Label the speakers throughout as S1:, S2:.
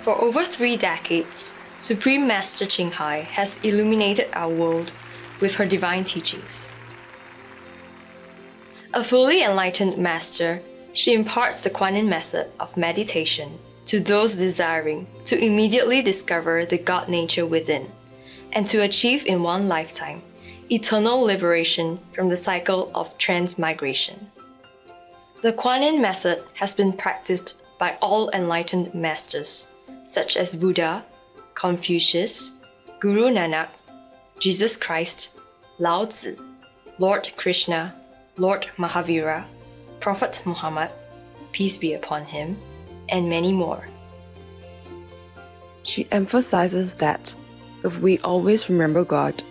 S1: For over 3 decades, Supreme Master Ching Hai has illuminated our world with her divine teachings. A fully enlightened master, she imparts the Kuan Yin method of meditation to those desiring to immediately discover the God nature within and to achieve in one lifetime eternal liberation from the cycle of transmigration. The Kuan Yin method has been practiced by all enlightened masters, such as Buddha, Confucius, Guru Nanak, Jesus Christ, Lao Tzu, Lord Krishna, Lord Mahavira, Prophet Muhammad, peace be upon him, and many more.
S2: She emphasizes that if we always remember God,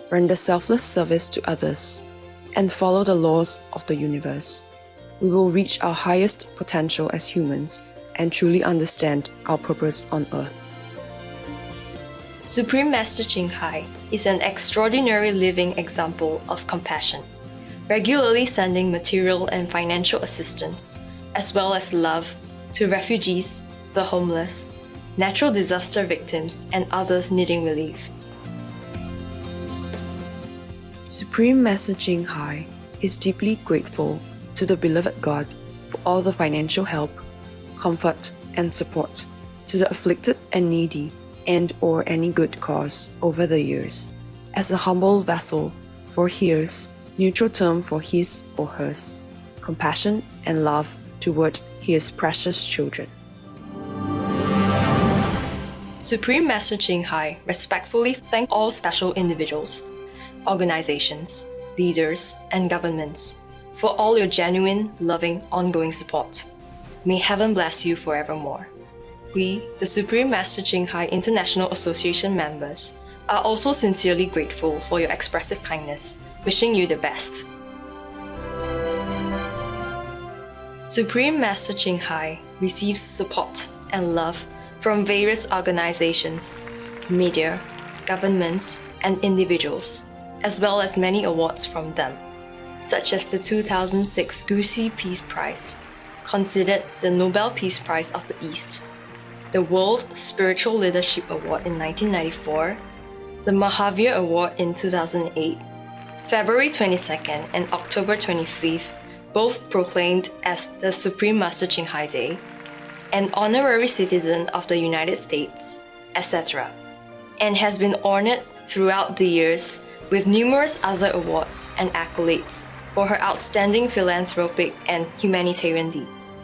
S2: render selfless service to others, and follow the laws of the universe, we will reach our highest potential as humans and truly understand our purpose on earth.
S1: Supreme Master Ching Hai is an extraordinary living example of compassion, regularly sending material and financial assistance, as well as love, to refugees, the homeless, natural disaster victims, and others needing relief.
S2: Supreme Master Ching Hai is deeply grateful to the beloved God for all the financial help, comfort, and support to the afflicted and needy and/or any good cause over the years, as a humble vessel for his, neutral term for his or hers, compassion and love toward his precious children.
S1: Supreme Master Ching Hai respectfully thanks all special individuals, organizations, leaders, and governments for all your genuine, loving, ongoing support. May heaven bless you forevermore. We, the Supreme Master Ching Hai International Association members, are also sincerely grateful for your expressive kindness, wishing you the best. Supreme Master Ching Hai receives support and love from various organizations, media, governments, and individuals, as well as many awards from them, such as the 2006 Gusi Peace Prize, considered the Nobel Peace Prize of the East, the World Spiritual Leadership Award in 1994, the Mahavir Award in 2008, February 22nd and October 25th, both proclaimed as the Supreme Master Ching Hai Day, an honorary citizen of the United States, etc., and has been honored throughout the years with numerous other awards and accolades for her outstanding philanthropic and humanitarian deeds.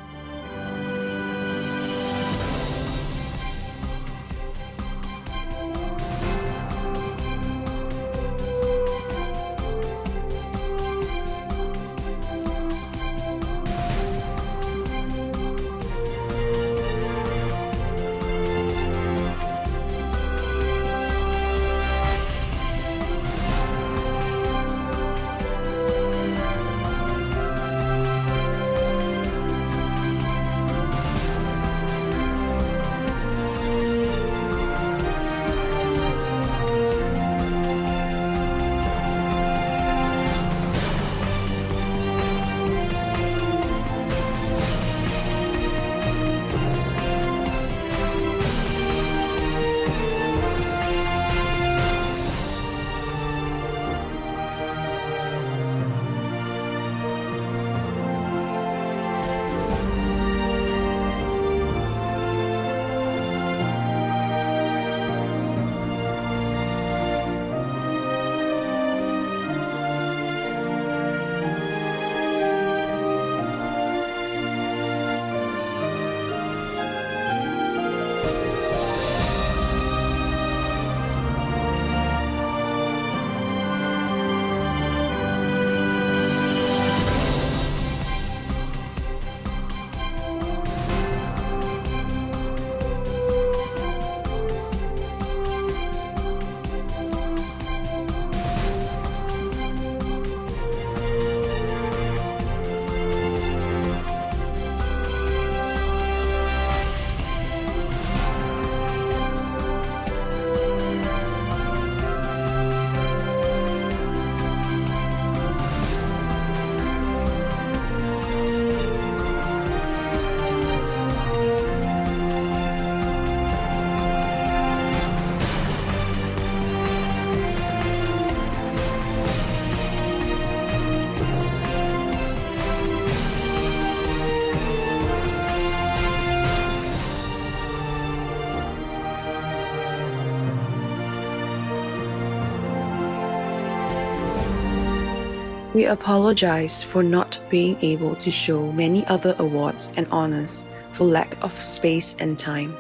S2: We apologize for not being able to show many other awards and honors for lack of space and time.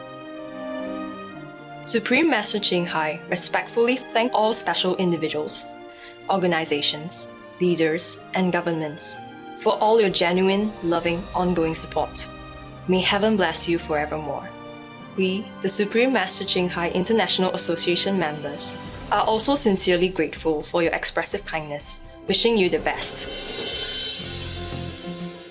S1: Supreme Master Ching Hai respectfully thank all special individuals, organizations, leaders, and governments for all your genuine, loving, ongoing support. May heaven bless you forevermore. We, the Supreme Master Ching Hai International Association members, are also sincerely grateful for your expressive kindness, wishing you the best.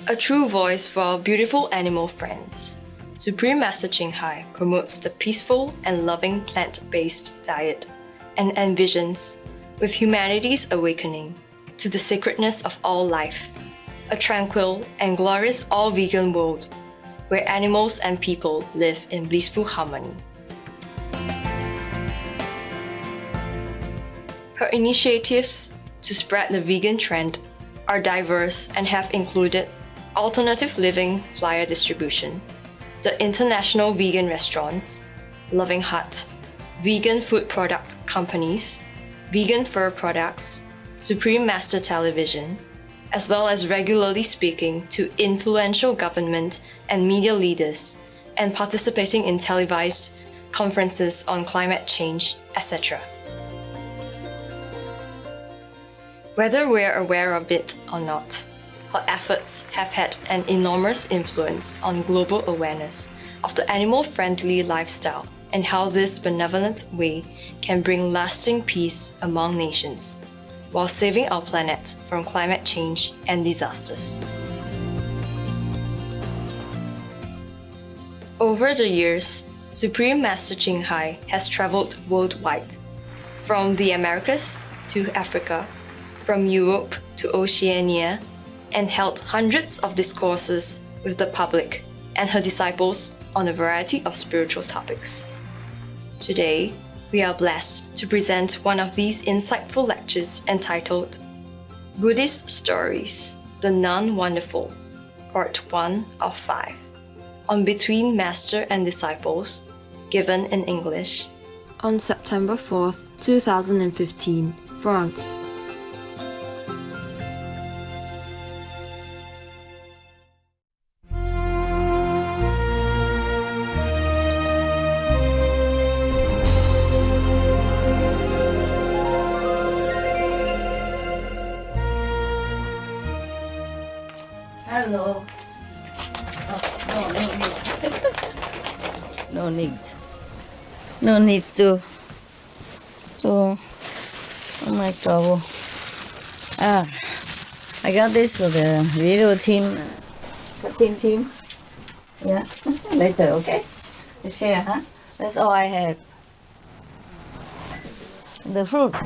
S1: A true voice for our beautiful animal friends. Supreme Master Ching Hai promotes the peaceful and loving plant-based diet and envisions, with humanity's awakening to the sacredness of all life, a tranquil and glorious all-vegan world where animals and people live in blissful harmony. Her initiatives to spread the vegan trend are diverse and have included alternative living flyer distribution, the International Vegan Restaurants, Loving Hut, vegan food product companies, vegan fur products, Supreme Master Television, as well as regularly speaking to influential government and media leaders and participating in televised conferences on climate change, etc. Whether we're aware of it or not, her efforts have had an enormous influence on global awareness of the animal-friendly lifestyle and how this benevolent way can bring lasting peace among nations, while saving our planet from climate change and disasters. Over the years, Supreme Master Ching Hai has traveled worldwide, from the Americas to Africa, from Europe to Oceania, and held hundreds of discourses with the public and her disciples on a variety of spiritual topics. Today, we are blessed to present one of these insightful lectures entitled Buddhist Stories, the Nun Wonderful, Part 1 of 5, on Between Master and Disciples, given in English, on September 4th, 2015, France.
S3: Hello. No need. No need to. Oh my God. I got this for the video team, cutting team. Yeah, later, okay? To share, huh? That's all I have. The fruit.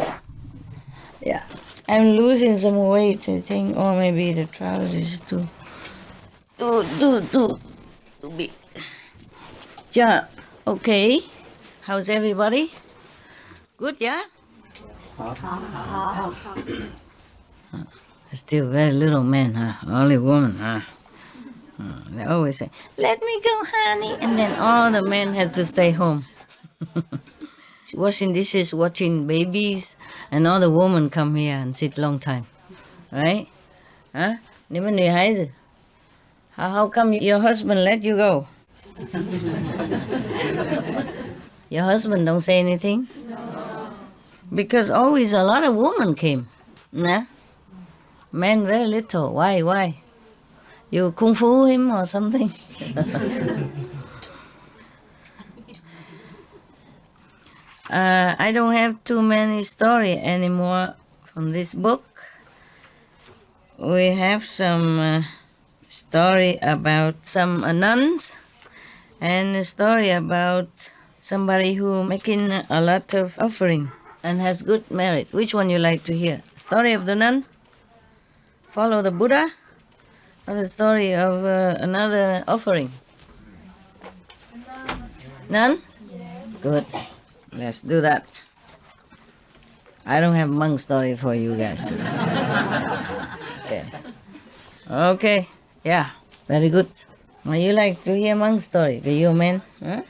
S3: Yeah. I'm losing some weight, I think, or maybe the trousers is too big. Yeah, okay. How's everybody? Good, yeah? Still very little man, huh? Only woman, huh? They always say, let me go, honey. And then all the men had to stay home. Washing dishes, watching babies, and all the women come here and sit long time. Right? Huh? How come your husband let you go? Your husband don't say anything? Because always a lot of women came. Nah? Men very little. Why? You kung fu him or something? I don't have too many stories anymore from this book. We have some story about some nuns and a story about somebody who making a lot of offering and has good merit. Which one you like to hear? Story of the nun? Follow the Buddha? Or the story of another offering? Nun? Yes. Good. Let's do that. I don't have monk story for you guys today. Okay. Yeah. Very good. Well, you like to hear monk story? Do you men? Huh?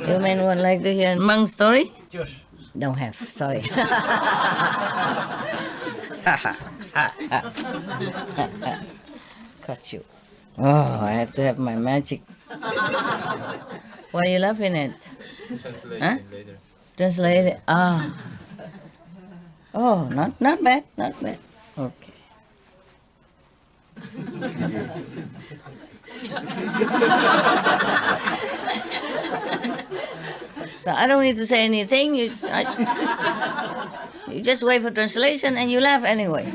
S3: You men would like to hear monk story? Don't have. Sorry. Caught you. Oh, I have to have my magic. What are you laughing at? Huh?
S4: Later.
S3: Translate it. Ah. Oh, not bad, not bad. Okay. So I don't need to say anything. You just wait for translation and you laugh anyway.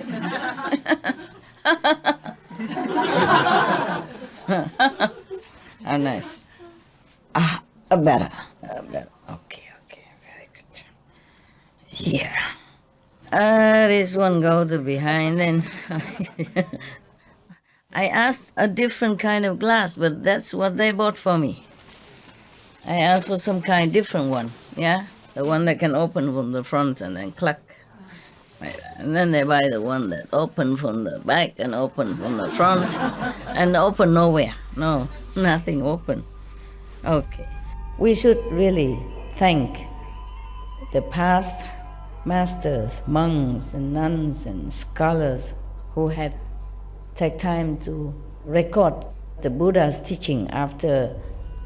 S3: How nice. Better. Okay, very good. Yeah. This one go to behind and I asked a different kind of glass, but that's what they bought for me. I asked for some kind different one, yeah? The one that can open from the front and then cluck. Right. And then they buy the one that open from the back and open from the front and open nowhere. No, nothing open. Okay. We should really thank the past masters, monks and nuns and scholars who have taken time to record the Buddha's teaching after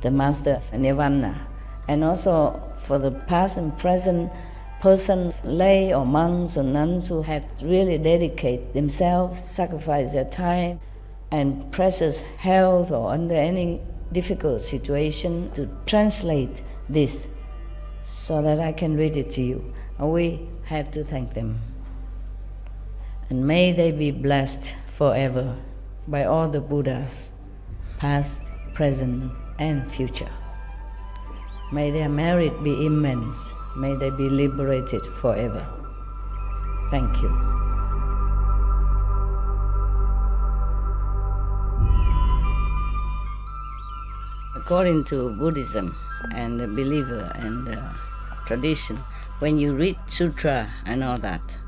S3: the master's nirvana, and also for the past and present persons, lay or monks or nuns who have really dedicated themselves, sacrificed their time and precious health or under any difficult situation to translate this so that I can read it to you. And we have to thank them. And may they be blessed forever by all the Buddhas, past, present, and future. May their merit be immense. May they be liberated forever. Thank you. According to Buddhism and the believer and the tradition, when you read sutra and all that,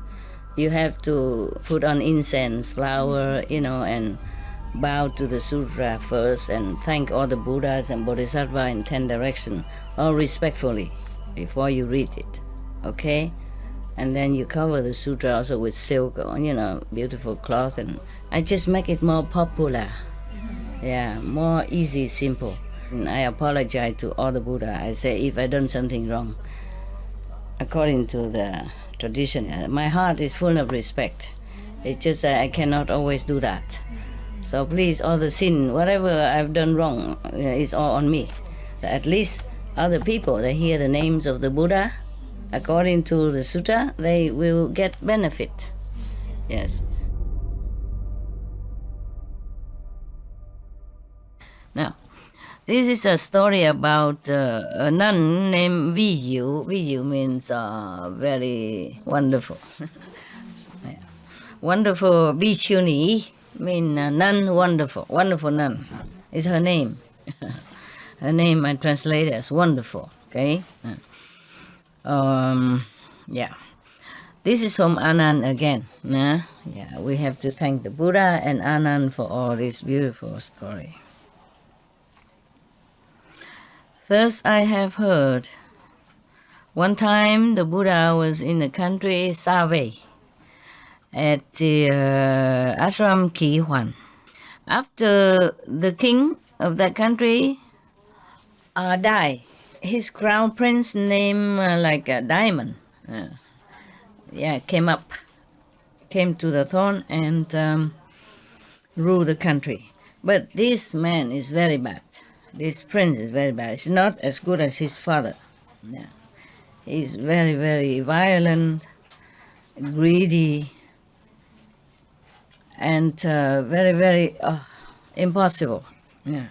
S3: you have to put on incense, flower, and bow to the sutra first and thank all the Buddhas and Bodhisattvas in 10 directions, all respectfully, before you read it, okay? And then you cover the sutra also with silk or, beautiful cloth, and I just make it more popular. Yeah, more easy, simple. And I apologize to all the Buddha. I say if I done something wrong, according to the tradition, my heart is full of respect. It's just that I cannot always do that. So please, all the sin, whatever I've done wrong, is all on me. At least other people, they hear the names of the Buddha, according to the sutta, they will get benefit. Yes. Now, this is a story about a nun named Viyu. Viyu means very wonderful. Wonderful Bhikshuni means Nun Wonderful. Wonderful nun is her name. Her name I translate as wonderful. Okay. Yeah. This is from Anand again. Yeah. We have to thank the Buddha and Anand for all this beautiful story. Thus I have heard. One time the Buddha was in the country Save at the ashram Ki Huan. After the king of that country died, his crown prince named like a diamond, came to the throne and ruled the country. But this man is very bad. This prince is very bad. He's not as good as his father. Yeah. He's very, very violent, greedy, and very, very impossible. Yeah.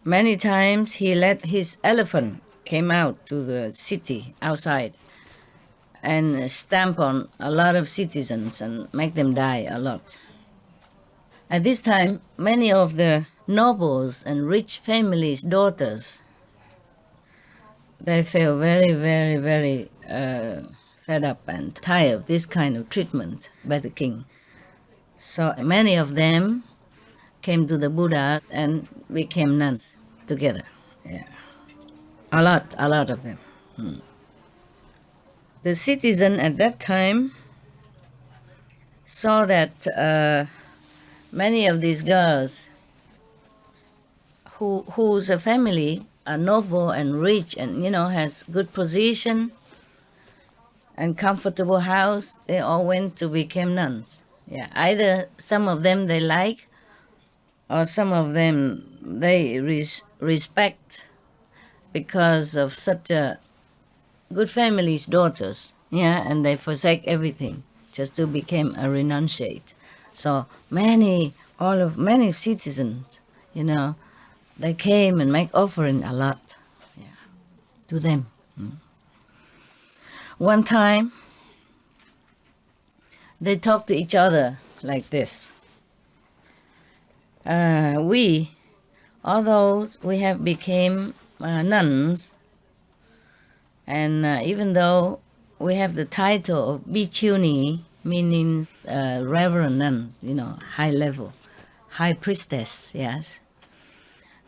S3: Many times he let his elephant came out to the city outside and stamp on a lot of citizens and make them die a lot. At this time, many of the nobles and rich families' daughters, they feel very, very, very fed up and tired of this kind of treatment by the king. So many of them came to the Buddha and became nuns together. Yeah. A lot of them. The citizen at that time saw that many of these girls whose family are noble and rich and has good position and comfortable house, they all went to become nuns. Yeah, either some of them they like, or some of them they respect because of such a good family's daughters. Yeah, and they forsake everything just to become a renunciate. So many citizens, they came and make offering a lot, yeah, to them. One time, they talked to each other like this. Although we have become nuns, and even though we have the title of Bhikkhuni, meaning reverend nuns, high level, high priestess, yes.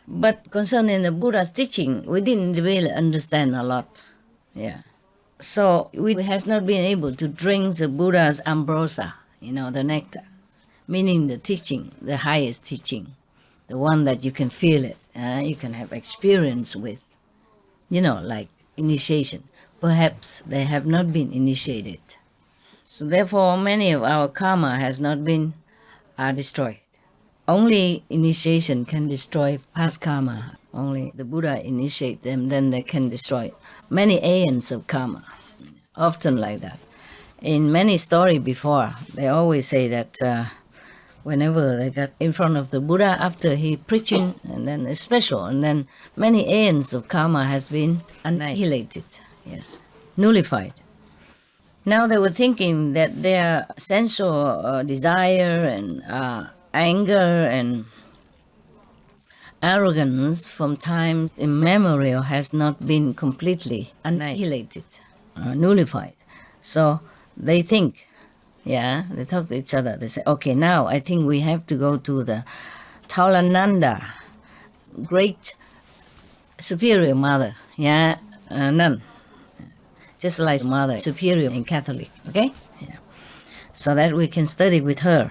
S3: But concerning the Buddha's teaching, we didn't really understand a lot, yeah. So we has not been able to drink the Buddha's ambrosia, the nectar, meaning the teaching, the highest teaching, the one that you can feel it, you can have experience with, like initiation. Perhaps they have not been initiated. So therefore, many of our karma has not been destroyed. Only initiation can destroy past karma. Only the Buddha initiate them, then they can destroy many aeons of karma. Often like that. In many stories before, they always say that whenever they got in front of the Buddha after he preaching, and then it's special, and then many aeons of karma has been annihilated, yes, nullified. Now they were thinking that their sensual desire and anger and arrogance from time immemorial has not been completely annihilated, nullified. So they think, yeah, they talk to each other. They say, okay, now I think we have to go to the Taulananda, great superior mother, yeah, nun, just like mother superior in Catholic, okay? Yeah. So that we can study with her.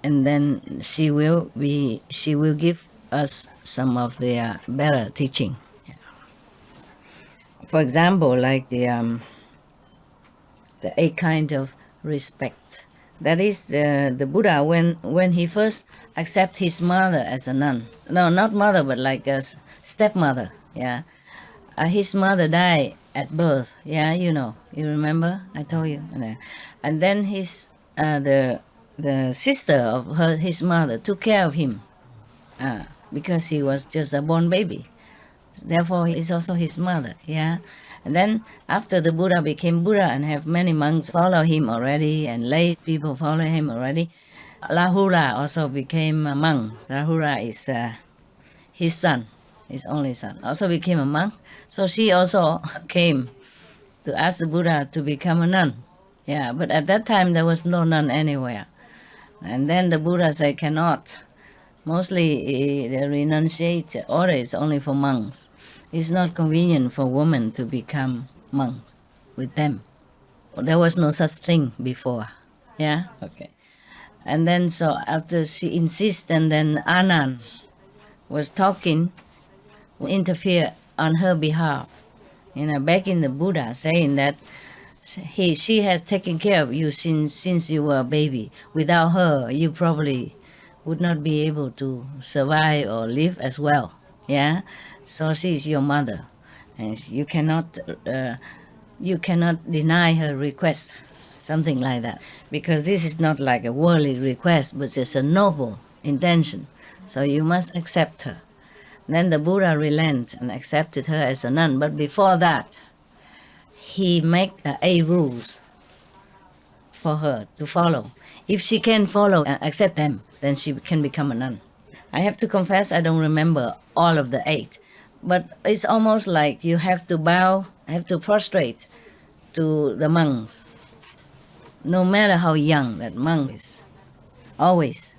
S3: And then she will give us some of the better teaching. Yeah. For example, like the 8 kind of respect. That is the Buddha when he first accept his mother as a nun. No, not mother, but like a stepmother. Yeah, his mother died at birth. Yeah, you remember? I told you. And then the sister of his mother took care of him because he was just a born baby. Therefore, he is also his mother. Yeah. And then after the Buddha became Buddha and have many monks follow him already and lay people follow him already, Rahula also became a monk. Rahula is his son, his only son, also became a monk. So she also came to ask the Buddha to become a nun. Yeah, but at that time there was no nun anywhere. And then the Buddha said, cannot. Mostly the renunciate order is only for monks. It's not convenient for women to become monks with them. There was no such thing before. Yeah? Okay. And then so after she insists, and then Anand was talking, interfere on her behalf, begging the Buddha, saying that she has taken care of you since you were a baby. Without her, you probably would not be able to survive or live as well. Yeah? So she is your mother, and you cannot deny her request, something like that, because this is not like a worldly request, but it's a noble intention. So you must accept her. Then the Buddha relented and accepted her as a nun. But before that, he made 8 rules for her to follow. If she can follow and accept them, then she can become a nun. I have to confess, I don't remember all of the 8. But it's almost like you have to bow, have to prostrate to the monks. No matter how young that monk is, always.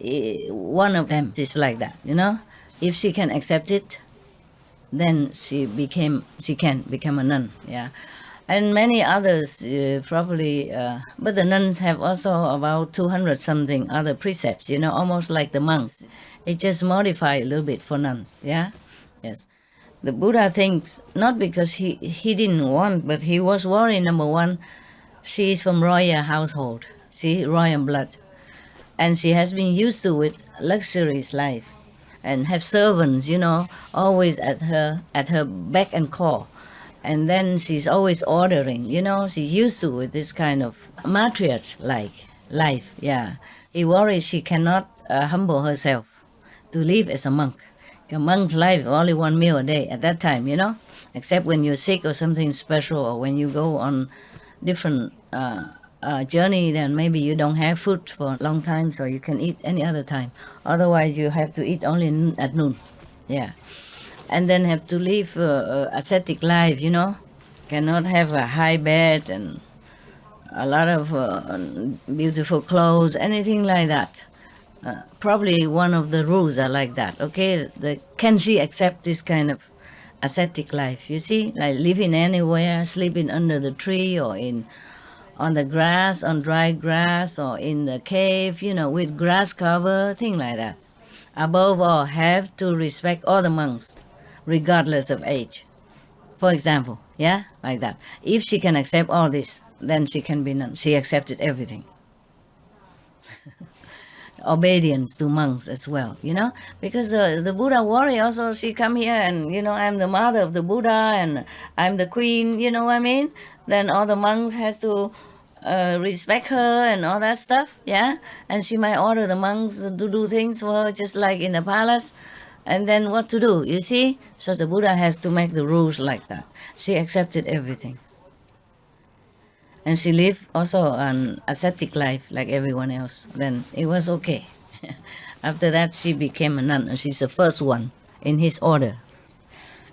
S3: One of them is like that, If she can accept it, then she can become a nun, yeah. and many others probably, but the nuns have also about 200 something other precepts, almost like the monks. It just modified a little bit for nuns, yeah? Yes. The Buddha thinks, not because he didn't want, but he was worried, number one, she is from royal household, see, royal blood. And she has been used to it, luxurious life, and have servants, always at her beck and call. And then she's always ordering, she's used to it, this kind of matriarch-like life, yeah. He worries she cannot humble herself to live as a monk. A monk's life, only one meal a day at that time, except when you're sick or something special, or when you go on different journey, then maybe you don't have food for a long time, so you can eat any other time. Otherwise, you have to eat only at noon, yeah. And then have to live ascetic life, cannot have a high bed and a lot of beautiful clothes, anything like that. Probably one of the rules are like that, okay? Can she accept this kind of ascetic life, you see? Like living anywhere, sleeping under the tree or on the grass, on dry grass, or in the cave, with grass cover, thing like that. Above all, have to respect all the monks, regardless of age. For example, yeah, like that. If she can accept all this, then she can be nun. She accepted everything. Obedience to monks as well, because the Buddha worry also, she come here and, I'm the mother of the Buddha and I'm the queen, you know what I mean? Then all the monks has to respect her and all that stuff, yeah? And she might order the monks to do things for her just like in the palace. And then what to do, you see? So the Buddha has to make the rules like that. She accepted everything. And she lived also an ascetic life like everyone else. Then it was okay. After that, she became a nun, and she's the first one in his order.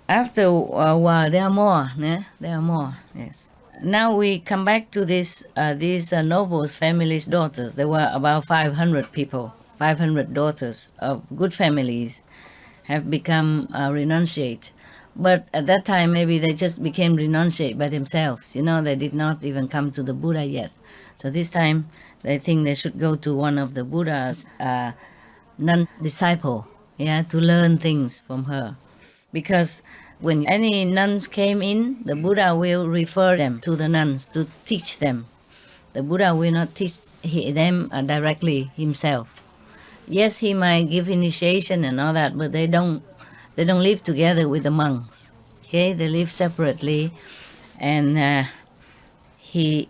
S3: After a while, there are more. Yeah? There are more, yes. Now we come back to these nobles' families' daughters. There were about 500 people, 500 daughters of good families have become renunciate. But at that time, maybe they just became renunciate by themselves. They did not even come to the Buddha yet. So this time, they think they should go to one of the Buddha's nun disciple, yeah, to learn things from her. Because when any nuns came in, the Buddha will refer them to the nuns to teach them. The Buddha will not teach them directly himself. Yes, he might give initiation and all that, but they don't live together with the monks. Okay, they live separately, and he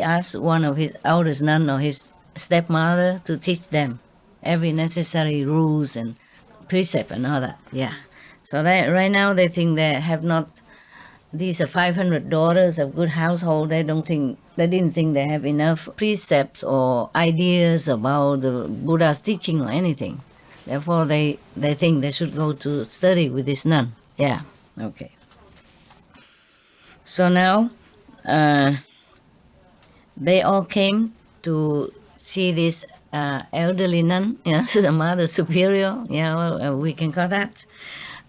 S3: asked one of his eldest nun or his stepmother to teach them every necessary rules and precept and all that. Yeah. So right now they think they have not. These are 500 daughters of good household. They didn't think they have enough precepts or ideas about the Buddha's teaching or anything. Therefore, they think they should go to study with this nun. Yeah, okay. So now, they all came to see this elderly nun, the Mother Superior, we can call that.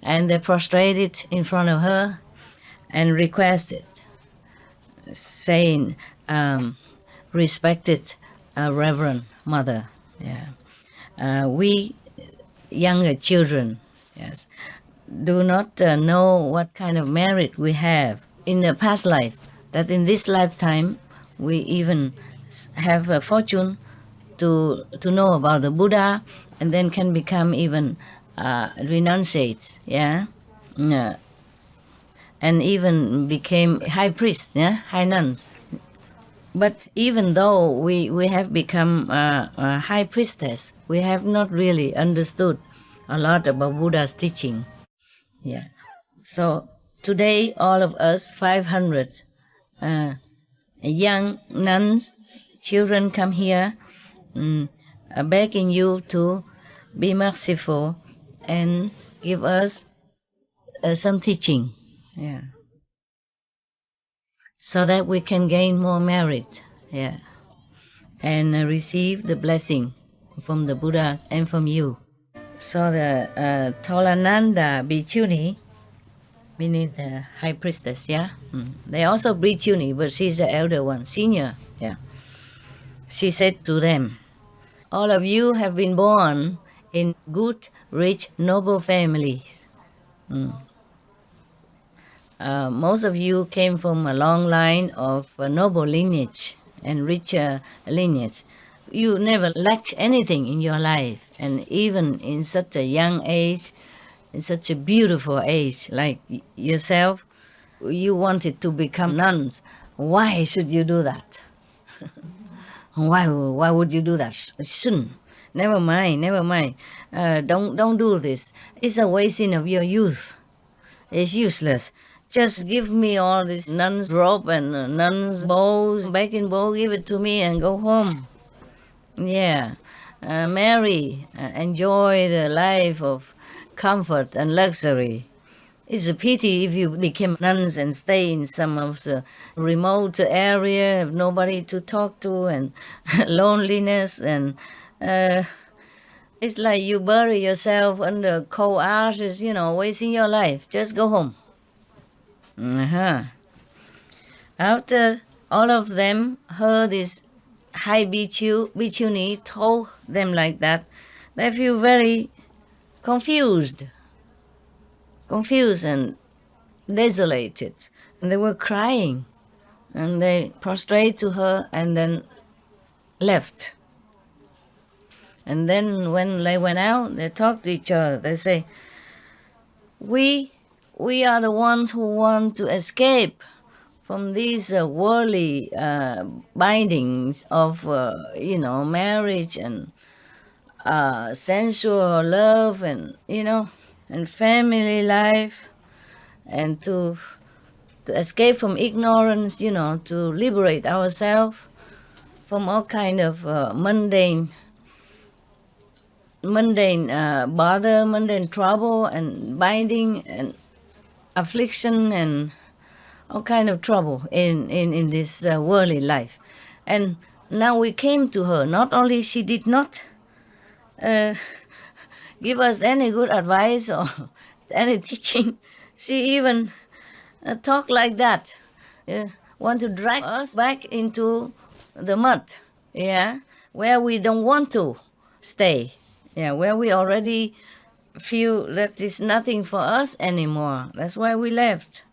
S3: And they prostrated in front of her and requested, saying, respected Reverend Mother, we younger children, yes, do not know what kind of merit we have in the past life, that in this lifetime we even have a fortune to know about the Buddha, and then can become even renunciates, and even became high priests, high nuns. But even though we have become a high priestess, we have not really understood a lot about Buddha's teaching. Yeah. So today, all of us, 500 young nuns, children come here, begging you to be merciful and give us some teaching. Yeah. So that we can gain more merit, and receive the blessing from the Buddhas and from you. So the Tolananda Bhikkhuni beneath the high priestess, yeah? They also breed puny, but she's the elder one, senior, yeah. She said to them, all of you have been born in good, rich, noble families. Most of you came from a long line of noble lineage and rich lineage. You never lacked anything in your life, and even in such a young age, in such a beautiful age like yourself, you wanted to become nuns. Why should you do that? Why would you do that? Shouldn't. Never mind, never mind. Don't do this. It's a wasting of your youth. It's useless. Just give me all this nun's robe and nun's bowls, baking bowl, give it to me and go home. Yeah. Marry, enjoy the life of comfort and luxury. It's a pity if you became nuns and stay in some of the remote area, have nobody to talk to, and loneliness, and it's like you bury yourself under cold ashes, wasting your life. Just go home. After all of them heard this high bhikkshuni told them like that, they feel very confused and desolated. And they were crying. And they prostrate to her and then left. And then when they went out, they talked to each other. They say, we are the ones who want to escape from these worldly bindings of, marriage and sensual love and, and family life, and to escape from ignorance, to liberate ourselves from all kind of mundane bother, mundane trouble and binding and affliction and all kind of trouble in this worldly life. And now we came to her. Not only she did not give us any good advice or any teaching, she even talked like that. Want to drag us back into the mud, where we don't want to stay, where we already feel that is nothing for us anymore. That's why we left.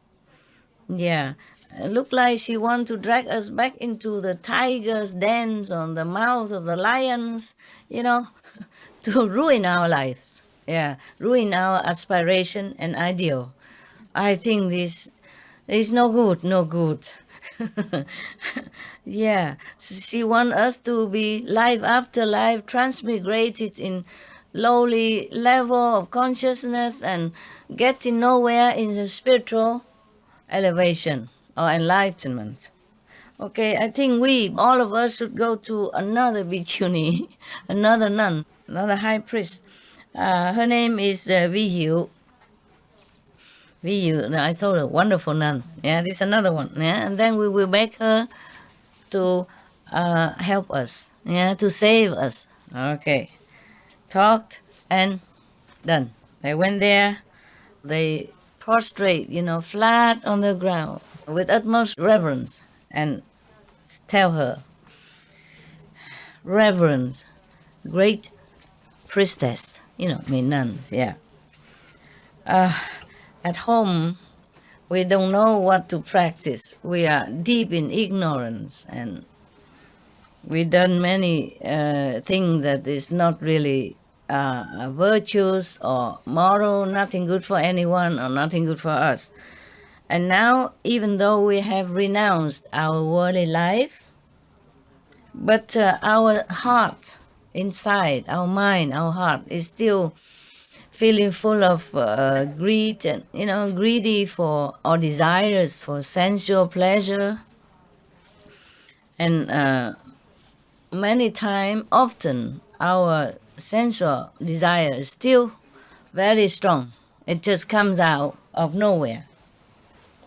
S3: It looked like she want to drag us back into the tiger's dens on the mouth of the lions, to ruin our lives, ruin our aspiration and ideal. I think this is no good. She wants us to be life after life transmigrated in lowly level of consciousness and getting nowhere in the spiritual elevation or enlightenment. Okay, I think all of us should go to another bhikshuni, another nun, another high priest. Her name is Vihu. I told her, wonderful nun. This is another one. And then we will make her to help us, to save us. Okay. Talked and done. They went there. They prostrate, flat on the ground with utmost reverence and tell her, reverence, great priestess, nuns, at home, we don't know what to practice. We are deep in ignorance, and we done many things that is not really virtuous or moral, nothing good for anyone or nothing good for us. And now, even though we have renounced our worldly life, but our heart inside, our mind, our heart is still feeling full of greed and, greedy for or desires for sensual pleasure. And often, our sensual desire is still very strong. It just comes out of nowhere.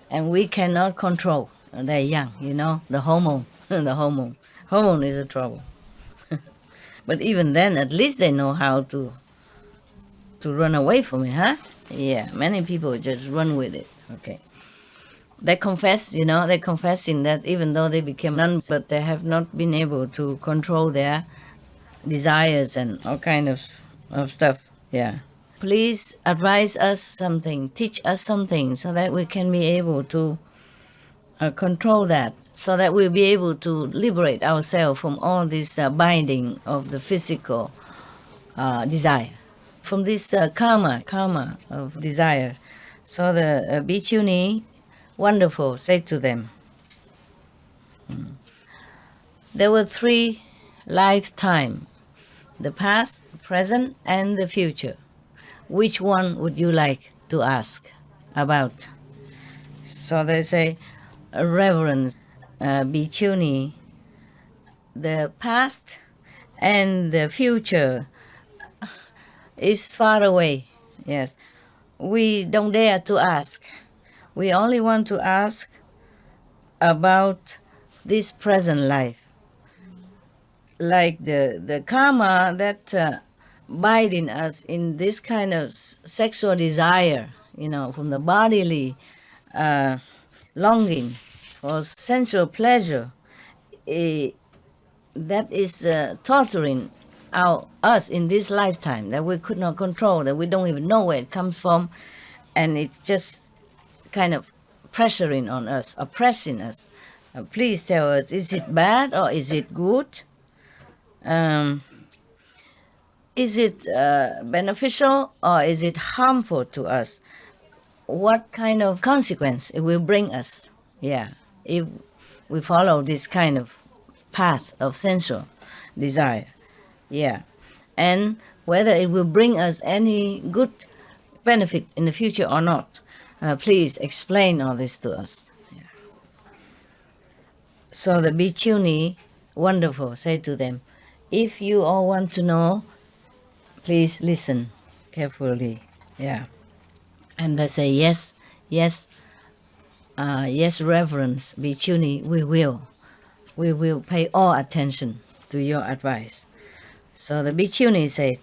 S3: And we cannot control. They're young, the hormone. The hormone. Hormone is a trouble. But even then, at least they know how to run away from it, huh? Yeah, many people just run with it, Okay. They confess, they're confessing that even though they became nuns, but they have not been able to control their desires and all kind of stuff. Yeah. Please advise us something, teach us something so that we can be able to control that, so that we'll be able to liberate ourselves from all this binding of the physical desire, from this karma of desire. So the Bhikkhuni Wonderful said to them, there were 3 lifetimes, the past, present, and the future. Which one would you like to ask about? So they say, Reverend Bhikkhuni, the past and the future is far away. Yes, we don't dare to ask. We only want to ask about this present life. Like the karma that binding us in this kind of sexual desire, from the bodily longing for sensual pleasure, that is torturing us in this lifetime, that we could not control, that we don't even know where it comes from, and it's just kind of pressuring on us, oppressing us. Please tell us, is it bad or is it good? Is it beneficial or is it harmful to us? What kind of consequence it will bring us? Yeah, if we follow this kind of path of sensual desire. Yeah, and whether it will bring us any good benefit in the future or not. Please explain all this to us. Yeah. So the Bhikkhuni Wonderful said to them, if you all want to know, please listen carefully. Yeah. And they say, yes, Reverend Bhikkhuni, we will pay all attention to your advice. So the Bhikkhuni said,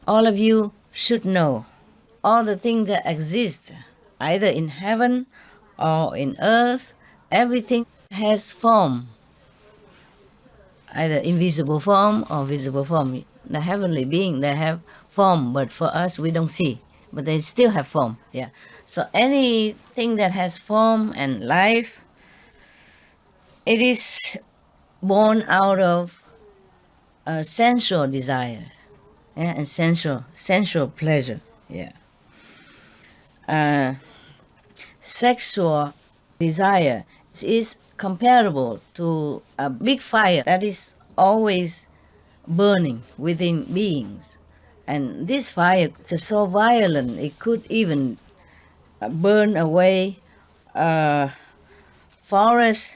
S3: all of you should know all the things that exist, either in heaven or in earth, everything has form, either invisible form or visible form. The heavenly being, they have form, but for us, we don't see. But they still have form, yeah. So anything that has form and life, it is born out of sensual desire, yeah, and sensual pleasure, yeah. Sexual desire is comparable to a big fire that is always burning within beings. And this fire is so violent, it could even burn away forests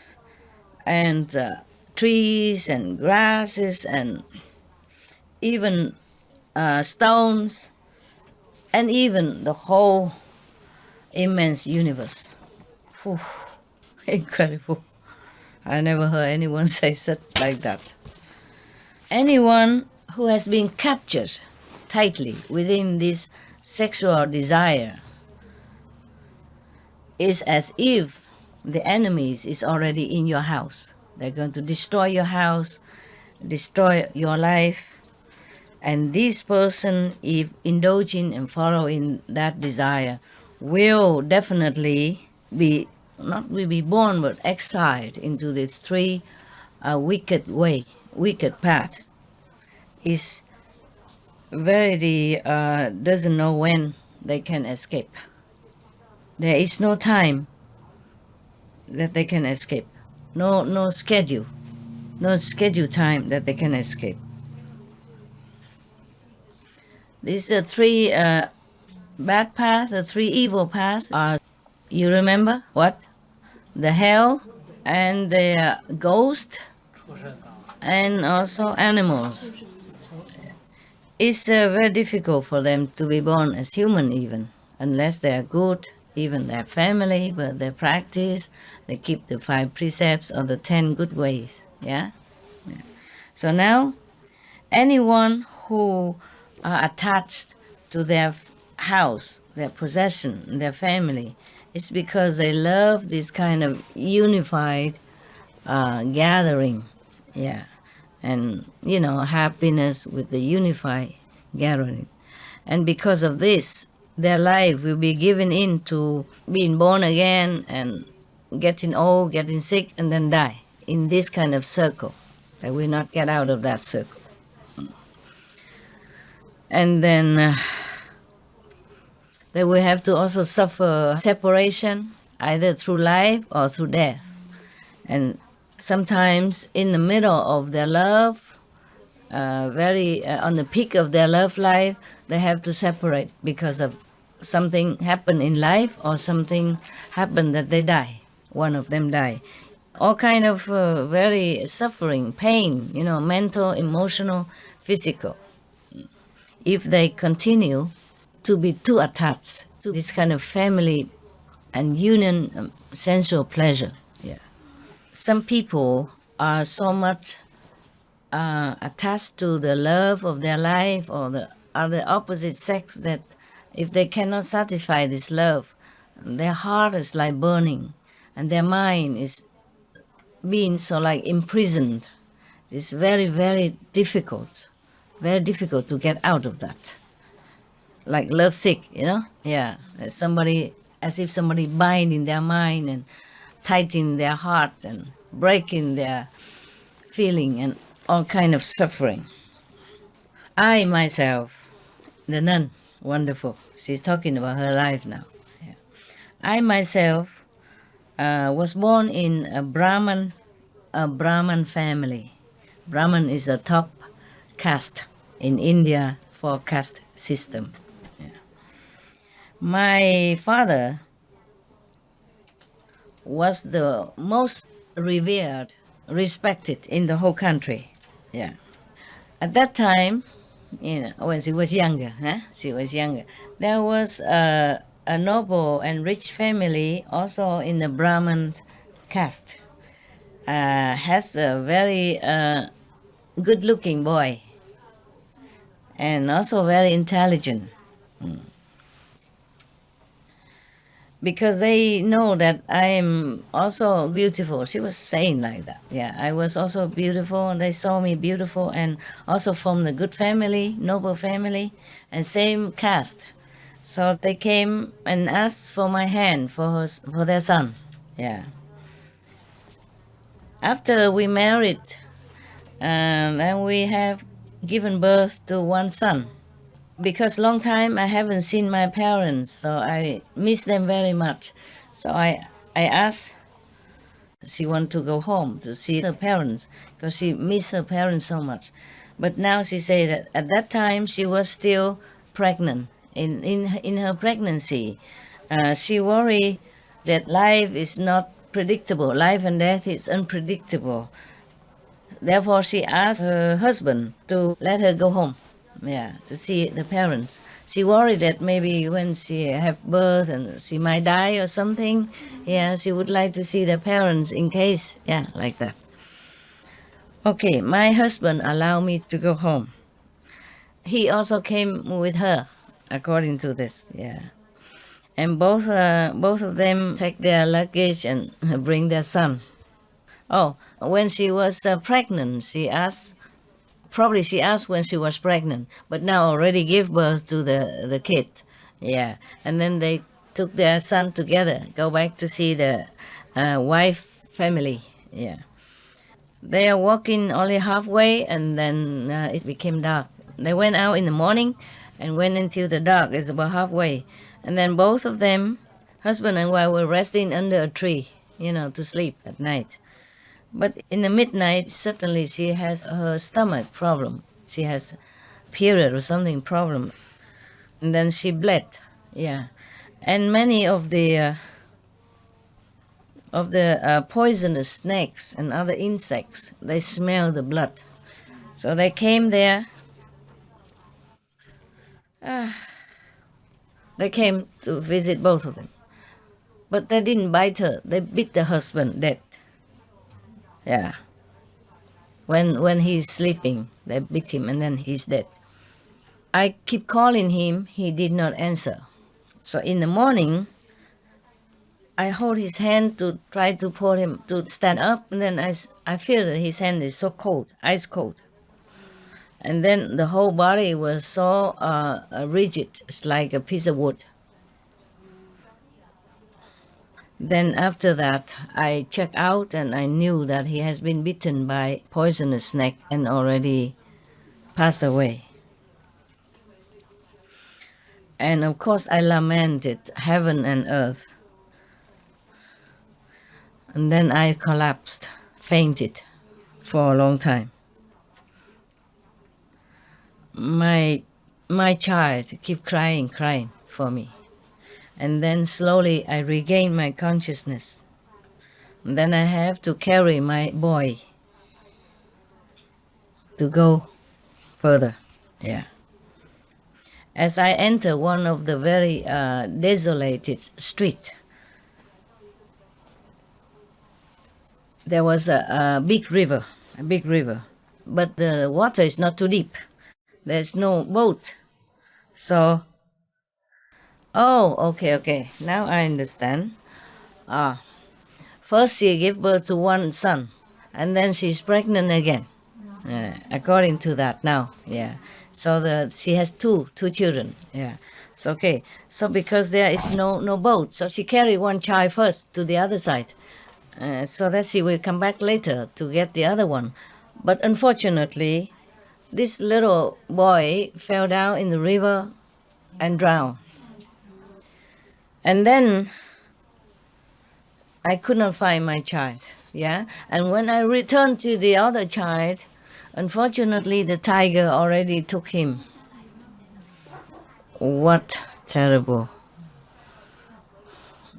S3: and trees and grasses and even stones and even the whole immense universe. Whew, incredible. I never heard anyone say such like that. Anyone who has been captured tightly within this sexual desire is as if the enemies is already in your house. They're going to destroy your house, destroy your life. And this person, if indulging and following that desire, will definitely be, not will be born, but exiled into these 3 wicked paths. Is very doesn't know when they can escape. There is no time that they can escape. No schedule time that they can escape. These are 3 bad paths, the 3 evil paths are, you remember what? The hell and the ghost and also animals. It's very difficult for them to be born as human even, unless they are good, even their family, but they practice, they keep the 5 precepts or the 10 good ways, yeah? So now, anyone who are attached to their house, their possession, their family, It's because they love this kind of unified gathering, yeah, and happiness with the unified gathering. And because of this, their life will be given in to being born again and getting old, getting sick, and then die in this kind of circle. They will not get out of that circle. And then they will have to also suffer separation, either through life or through death. And sometimes in the middle of their love, on the peak of their love life, they have to separate because of something happened in life or something happened that they die. One of them die. All kind of very suffering, pain, mental, emotional, physical. If they continue to be too attached to this kind of family and union, sensual pleasure. Yeah. Some people are so much attached to the love of their life or the other opposite sex that if they cannot satisfy this love, their heart is like burning and their mind is being so like imprisoned. It's very, very difficult to get out of that. Like lovesick, Yeah, as if somebody binding their mind and tightening their heart and breaking their feeling and all kind of suffering. I myself, the nun, wonderful, she's talking about her life now. Yeah. I myself was born in a Brahman family. Brahman is a top caste in India for caste system. Yeah. My father was the most revered, respected in the whole country. Yeah. At that time, when she was younger, there was a noble and rich family also in the Brahman caste. Has a very good-looking boy and also very intelligent. Because they know that I am also beautiful. She was saying like that. Yeah, I was also beautiful, and they saw me beautiful, and also from the good family, noble family, and same caste. So they came and asked for my hand for their son. Yeah. After we married, then we have given birth to one son. Because long time I haven't seen my parents, so I miss them very much. So I asked, she want to go home to see her parents because she missed her parents so much. But now she say that at that time she was still pregnant. In her pregnancy, she worried that life is not predictable. Life and death is unpredictable. Therefore, she asked her husband to let her go home. Yeah, to see the parents. She worried that maybe when she have birth and she might die or something, yeah, she would like to see the parents in case, yeah, like that. Okay, my husband allowed me to go home. He also came with her, according to this, yeah. And both of them take their luggage and bring their son. Oh, when she was pregnant, she asked when she was pregnant, but now already gave birth to the kid. Yeah. And then they took their son together, go back to see the wife family. Yeah. They are walking only halfway and then it became dark. They went out in the morning and went into the dark. It's about halfway. And then both of them, husband and wife, were resting under a tree, to sleep at night. But in the midnight, suddenly she has her stomach problem. She has period or something problem. And then she bled, yeah. And many of the poisonous snakes and other insects, they smell the blood. So they came there. They came to visit both of them. But they didn't bite her. They beat the husband dead. Yeah. When he's sleeping, they beat him and then he's dead. I keep calling him, he did not answer. So in the morning, I hold his hand to try to pull him to stand up, and then I feel that his hand is so cold, ice cold. And then the whole body was so rigid, it's like a piece of wood. Then after that, I checked out and I knew that he has been bitten by poisonous snake and already passed away. And of course, I lamented heaven and earth. And then I collapsed, fainted for a long time. My child kept crying for me. And then slowly I regained my consciousness. And then I have to carry my boy to go further. Yeah. As I enter one of the very desolated street, there was a big river, but the water is not too deep. There's no boat. So, oh, okay, now I understand. First she gave birth to one son, and then she's pregnant again. According to that now, yeah. So she has two children, yeah. So okay, so because there is no boat, so she carried one child first to the other side, so that she will come back later to get the other one. But unfortunately, this little boy fell down in the river and drowned. And then I could not find my child, yeah. And when I returned to the other child, unfortunately the tiger already took him. What terrible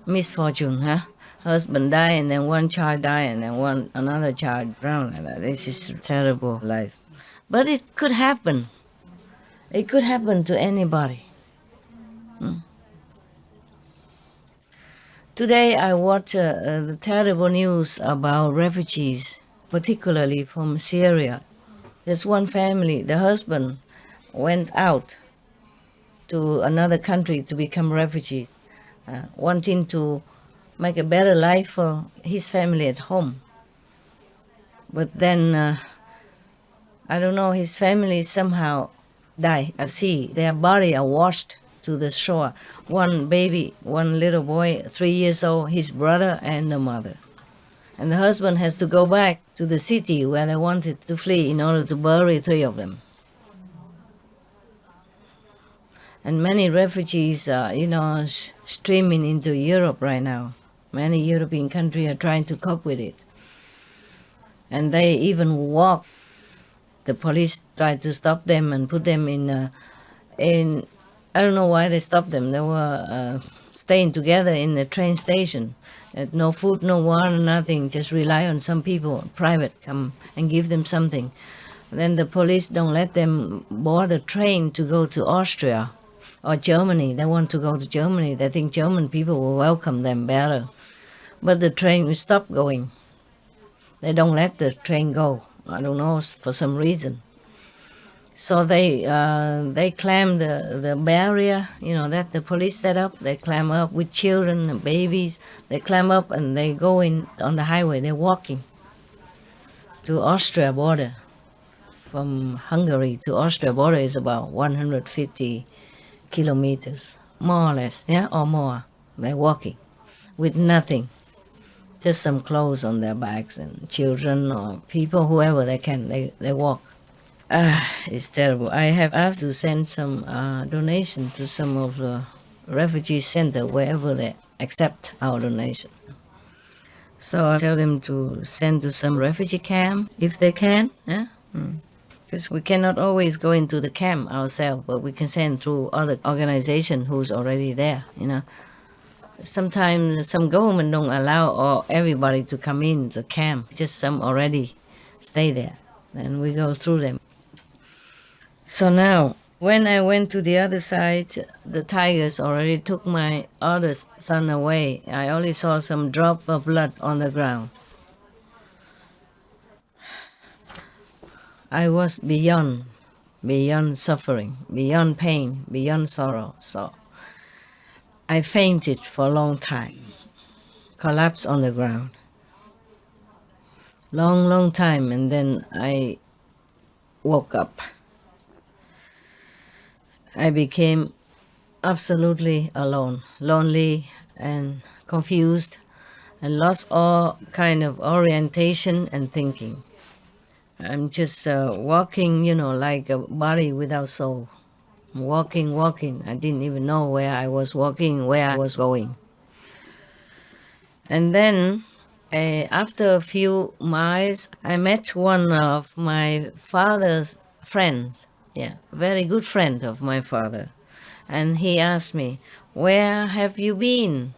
S3: misfortune, huh? Husband died, and then one child died, and then another child drowned. This is a terrible life. But it could happen. It could happen to anybody. Today I watched the terrible news about refugees, particularly from Syria. There's one family, the husband went out to another country to become refugee, wanting to make a better life for his family at home. But then, I don't know, his family somehow died at sea. Their body are washed to the shore. One baby, one little boy, 3 years old, his brother and the mother. And the husband has to go back to the city where they wanted to flee in order to bury 3 of them. And many refugees are, streaming into Europe right now. Many European countries are trying to cope with it. And they even walk. The police tried to stop them and put them in I don't know why they stopped them. They were staying together in the train station. No food, no water, nothing. Just rely on some people, private, come and give them something. Then the police don't let them board the train to go to Austria or Germany. They want to go to Germany. They think German people will welcome them better. But the train will stop going. They don't let the train go. I don't know, for some reason. So they climb the barrier, that the police set up. They climb up with children and babies. They climb up and they go in on the highway. They're walking to Austria border. From Hungary to Austria border is about 150 kilometers, more or less, yeah, or more. They're walking with nothing, just some clothes on their backs, and children or people, whoever they can, they walk. It's terrible. I have asked to send some donation to some of the refugee center wherever they accept our donation. So I tell them to send to some refugee camp if they can, yeah. Because we cannot always go into the camp ourselves, but we can send through other organization who's already there, Sometimes some government don't allow everybody to come in the camp, just some already stay there, and we go through them. So now, when I went to the other side, the tigers already took my other son away. I only saw some drop of blood on the ground. I was beyond suffering, beyond pain, beyond sorrow. So I fainted for a long time. collapsed on the ground. Long time, and then I woke up. I became absolutely alone, lonely and confused, and lost all kind of orientation and thinking. I'm just walking, like a body without soul. Walking. I didn't even know where I was walking, where I was going. And then, after a few miles, I met one of my father's friends. Yeah, very good friend of my father. And he asked me, "Where have you been?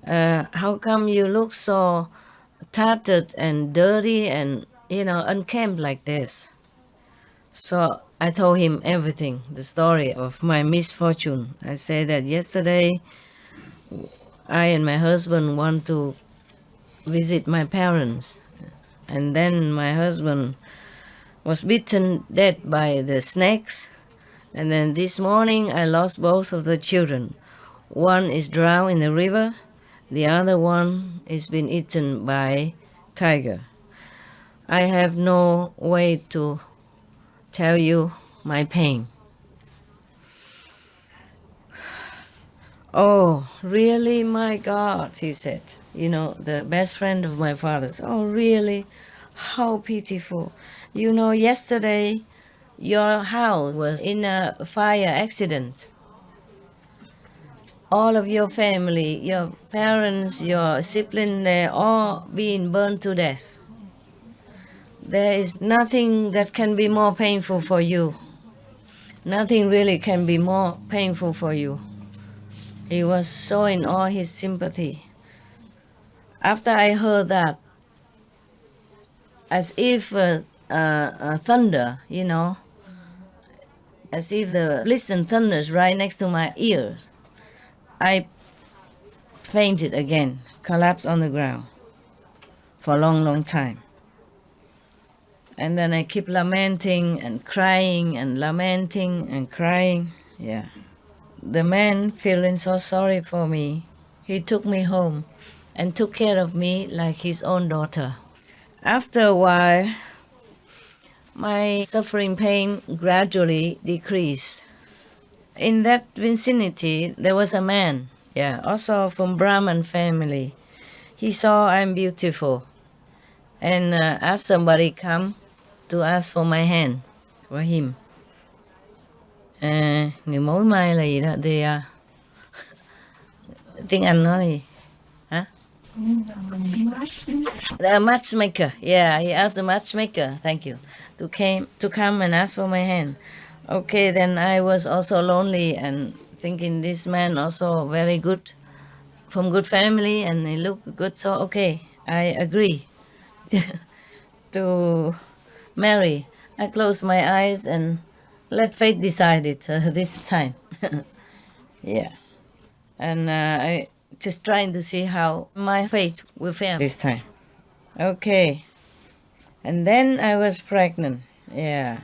S3: How come you look so tattered and dirty and, unkempt like this?" So I told him everything, the story of my misfortune. I said that yesterday I and my husband want to visit my parents. And then my husband was bitten dead by the snakes. And then this morning I lost both of the children. One is drowned in the river. The other one is been eaten by tiger. I have no way to tell you my pain. "Oh, really, my God," he said. The best friend of my father's. "Oh, really? How pitiful. Yesterday your house was in a fire accident. All of your family, your parents, your siblings, they're all being burned to death. There is nothing that can be more painful for you. Nothing really can be more painful for you." He was showing all his sympathy. After I heard that, as if thunder, as if the listen thunders right next to my ears, I fainted again, collapsed on the ground for a long time. And then I keep lamenting and crying and lamenting and crying. Yeah. The man, feeling so sorry for me, he took me home and took care of me like his own daughter. After a while, my suffering pain gradually decreased. In that vicinity, there was a man, also from Brahman family. He saw I'm beautiful and asked somebody come to ask for my hand for him. Người mối mai là gì đó? Tiếng Anh nói gì? Hả? The matchmaker. Yeah, he asked the matchmaker, thank you, to come and ask for my hand. Okay, then I was also lonely and thinking this man also very good, from good family, and he looked good, so okay, I agree to marry. I closed my eyes and let fate decide it this time. Yeah. And I just trying to see how my fate will fare this time. Okay. And then I was pregnant. Yeah.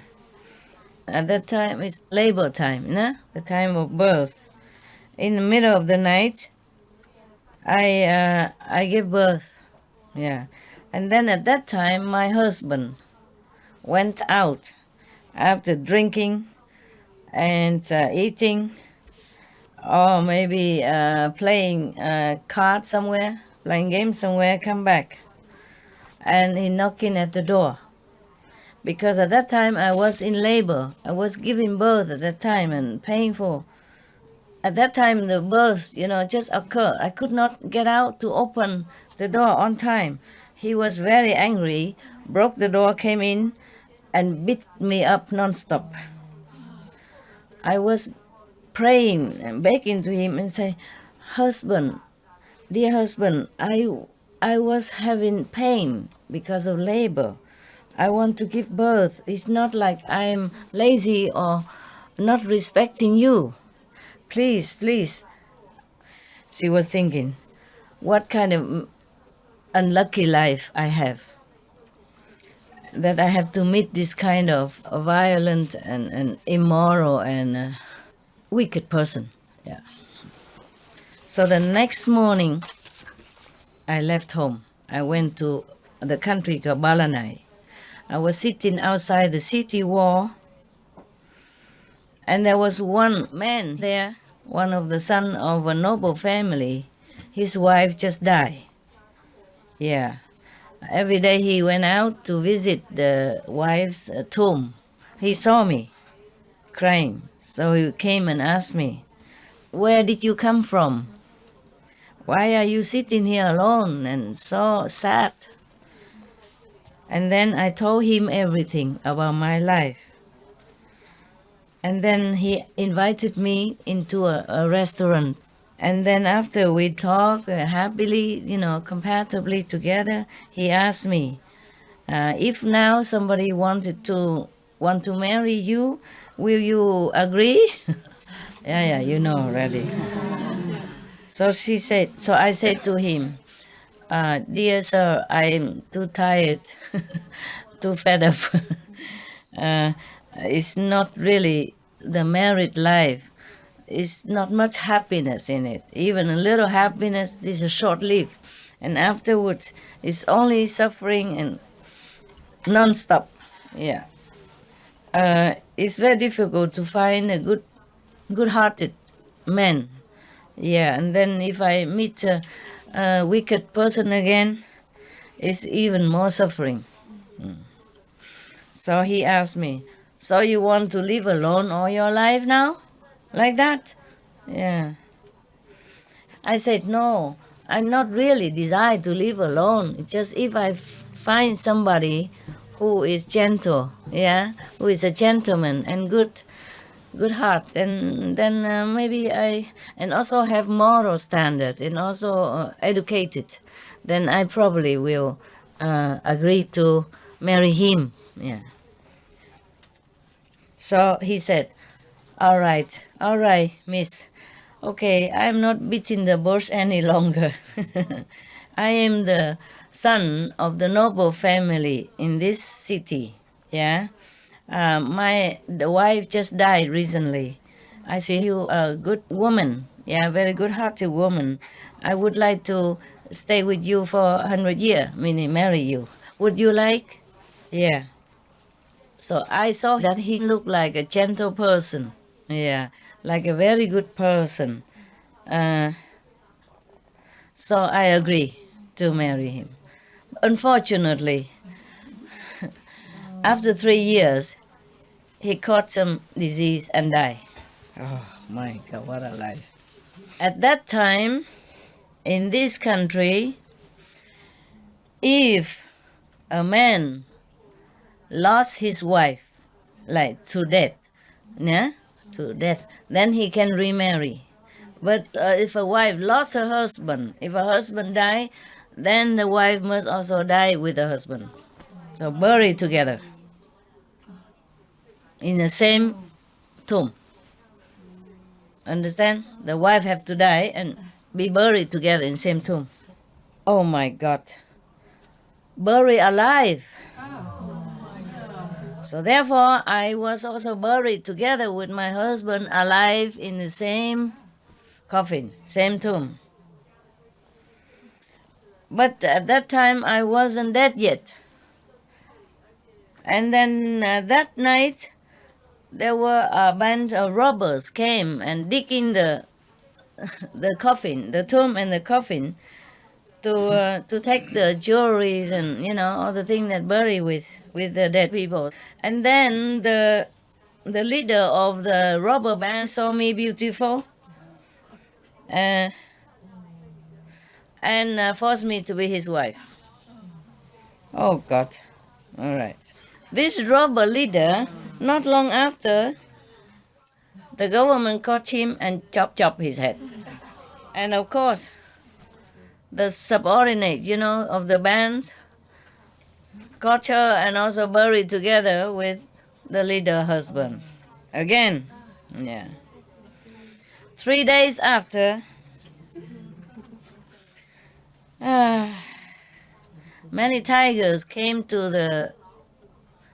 S3: At that time, it's labor time, the time of birth. In the middle of the night, I gave birth. Yeah. And then at that time, my husband went out after drinking and eating, or maybe playing cards somewhere, playing games somewhere, come back. And he knocking at the door. Because at that time I was in labor. I was giving birth at that time and painful. At that time the birth, just occurred. I could not get out to open the door on time. He was very angry, broke the door, came in, and beat me up non-stop. I was praying and begging to him and say, "Husband, dear husband, I was having pain because of labor. I want to give birth. It's not like I'm lazy or not respecting you. Please, please." She was thinking, what kind of unlucky life I have, that I have to meet this kind of violent and immoral and wicked person. Yeah. So the next morning, I left home. I went to the country called Balanai. I was sitting outside the city wall, and there was one man there, one of the son of a noble family. His wife just died. Yeah. Every day he went out to visit the wife's tomb. He saw me crying, so he came and asked me, "Where did you come from? Why are you sitting here alone and so sad?" And then I told him everything about my life. And then he invited me into a restaurant. And then after we talked happily, compatibly together, he asked me, if now somebody want to marry you, will you agree? Yeah, you know already. So I said to him, "Dear sir, I'm too tired, too fed up. It's not really the married life. It's not much happiness in it. Even a little happiness is a short lived, and afterwards it's only suffering and non-stop. Yeah. It's very difficult to find a good-hearted man. Yeah, and then if I meet a wicked person again, it's even more suffering." So he asked me, "So you want to live alone all your life now? Like that?" Yeah. I said, "No, I'm not really desire to live alone. It's just if I find somebody who is gentle, yeah, who is a gentleman and good heart, and then maybe and also have moral standard and also educated, then I probably will agree to marry him." Yeah. So he said, all right, miss. Okay, I'm not beating the bush any longer. I am the son of the noble family in this city. Yeah. The wife just died recently. I see you a good woman. Yeah, very good-hearted woman. I would like to stay with you for 100 years, meaning marry you. Would you like? Yeah. So I saw that he looked like a gentle person. Yeah, like a very good person. Uh, so I agree to marry him. Unfortunately, after 3 years, he caught some disease and died. Oh my God, what a life. At that time, in this country, if a man lost his wife, like to death, yeah, to death, then he can remarry. But if a wife lost her husband, if her husband died, then the wife must also die with the husband. So buried together in the same tomb. Understand? The wife have to die and be buried together in same tomb. Oh my God. Buried alive. So therefore, I was also buried together with my husband alive in the same coffin, same tomb. But at that time, I wasn't dead yet. And then that night, there were a band of robbers came and dig in the coffin, the tomb and the coffin, to take the jewelries and all the things that bury with the dead people. And then the leader of the robber band saw me beautiful, and forced me to be his wife. Oh God! All right. This robber leader, not long after, the government caught him and chopped his head. And of course, the subordinate, of the band, caught her and also buried together with the leader husband. Again, yeah. 3 days after, many tigers came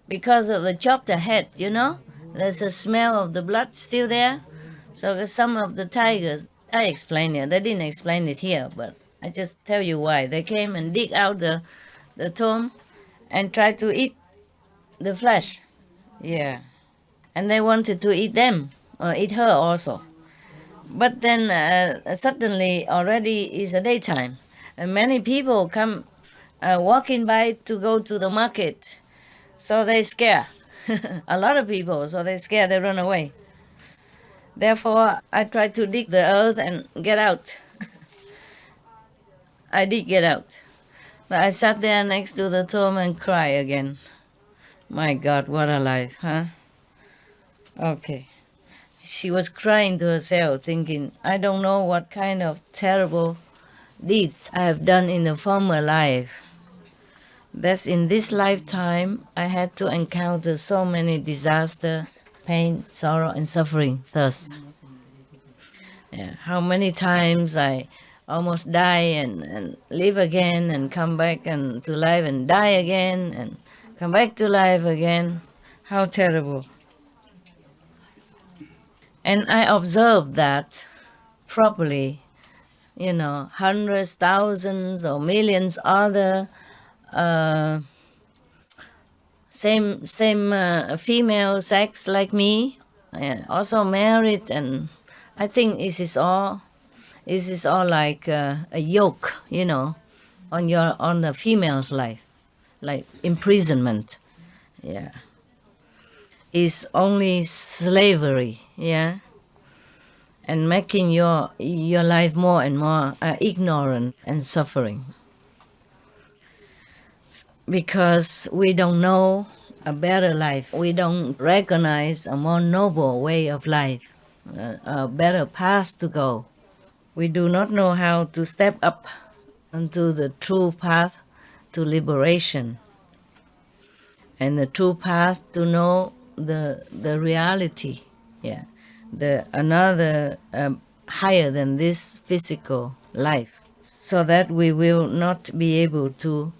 S3: because of the chopped head, there's a smell of the blood still there. So some of the tigers, I explain it. They didn't explain it here, but I just tell you why. They came and dig out the tomb and tried to eat the flesh. Yeah. And they wanted to eat them, or eat her also. But then suddenly already is a daytime. And many people come walking by to go to the market. So they scare. A lot of people, so they scare, they run away. Therefore, I tried to dig the earth and get out. I did get out. But I sat there next to the tomb and cry again. My God, what a life, huh? Okay. She was crying to herself, thinking, I don't know what kind of terrible deeds I have done in the former life. That in this lifetime I had to encounter so many disasters, pain, sorrow, and suffering, thus. Yeah. How many times I almost die and live again and come back and to life and die again and come back to life again. How terrible. And I observed that properly, hundreds, thousands, or millions other same female sex like me, also married, and I think this is all like a yoke, on the female's life, like imprisonment. Yeah, is only slavery. Yeah, and making your life more and more ignorant and suffering. Because we don't know a better life. We don't recognize a more noble way of life, a better path to go. We do not know how to step up onto the true path to liberation and the true path to know the reality, the another higher than this physical life, so that we will not be able to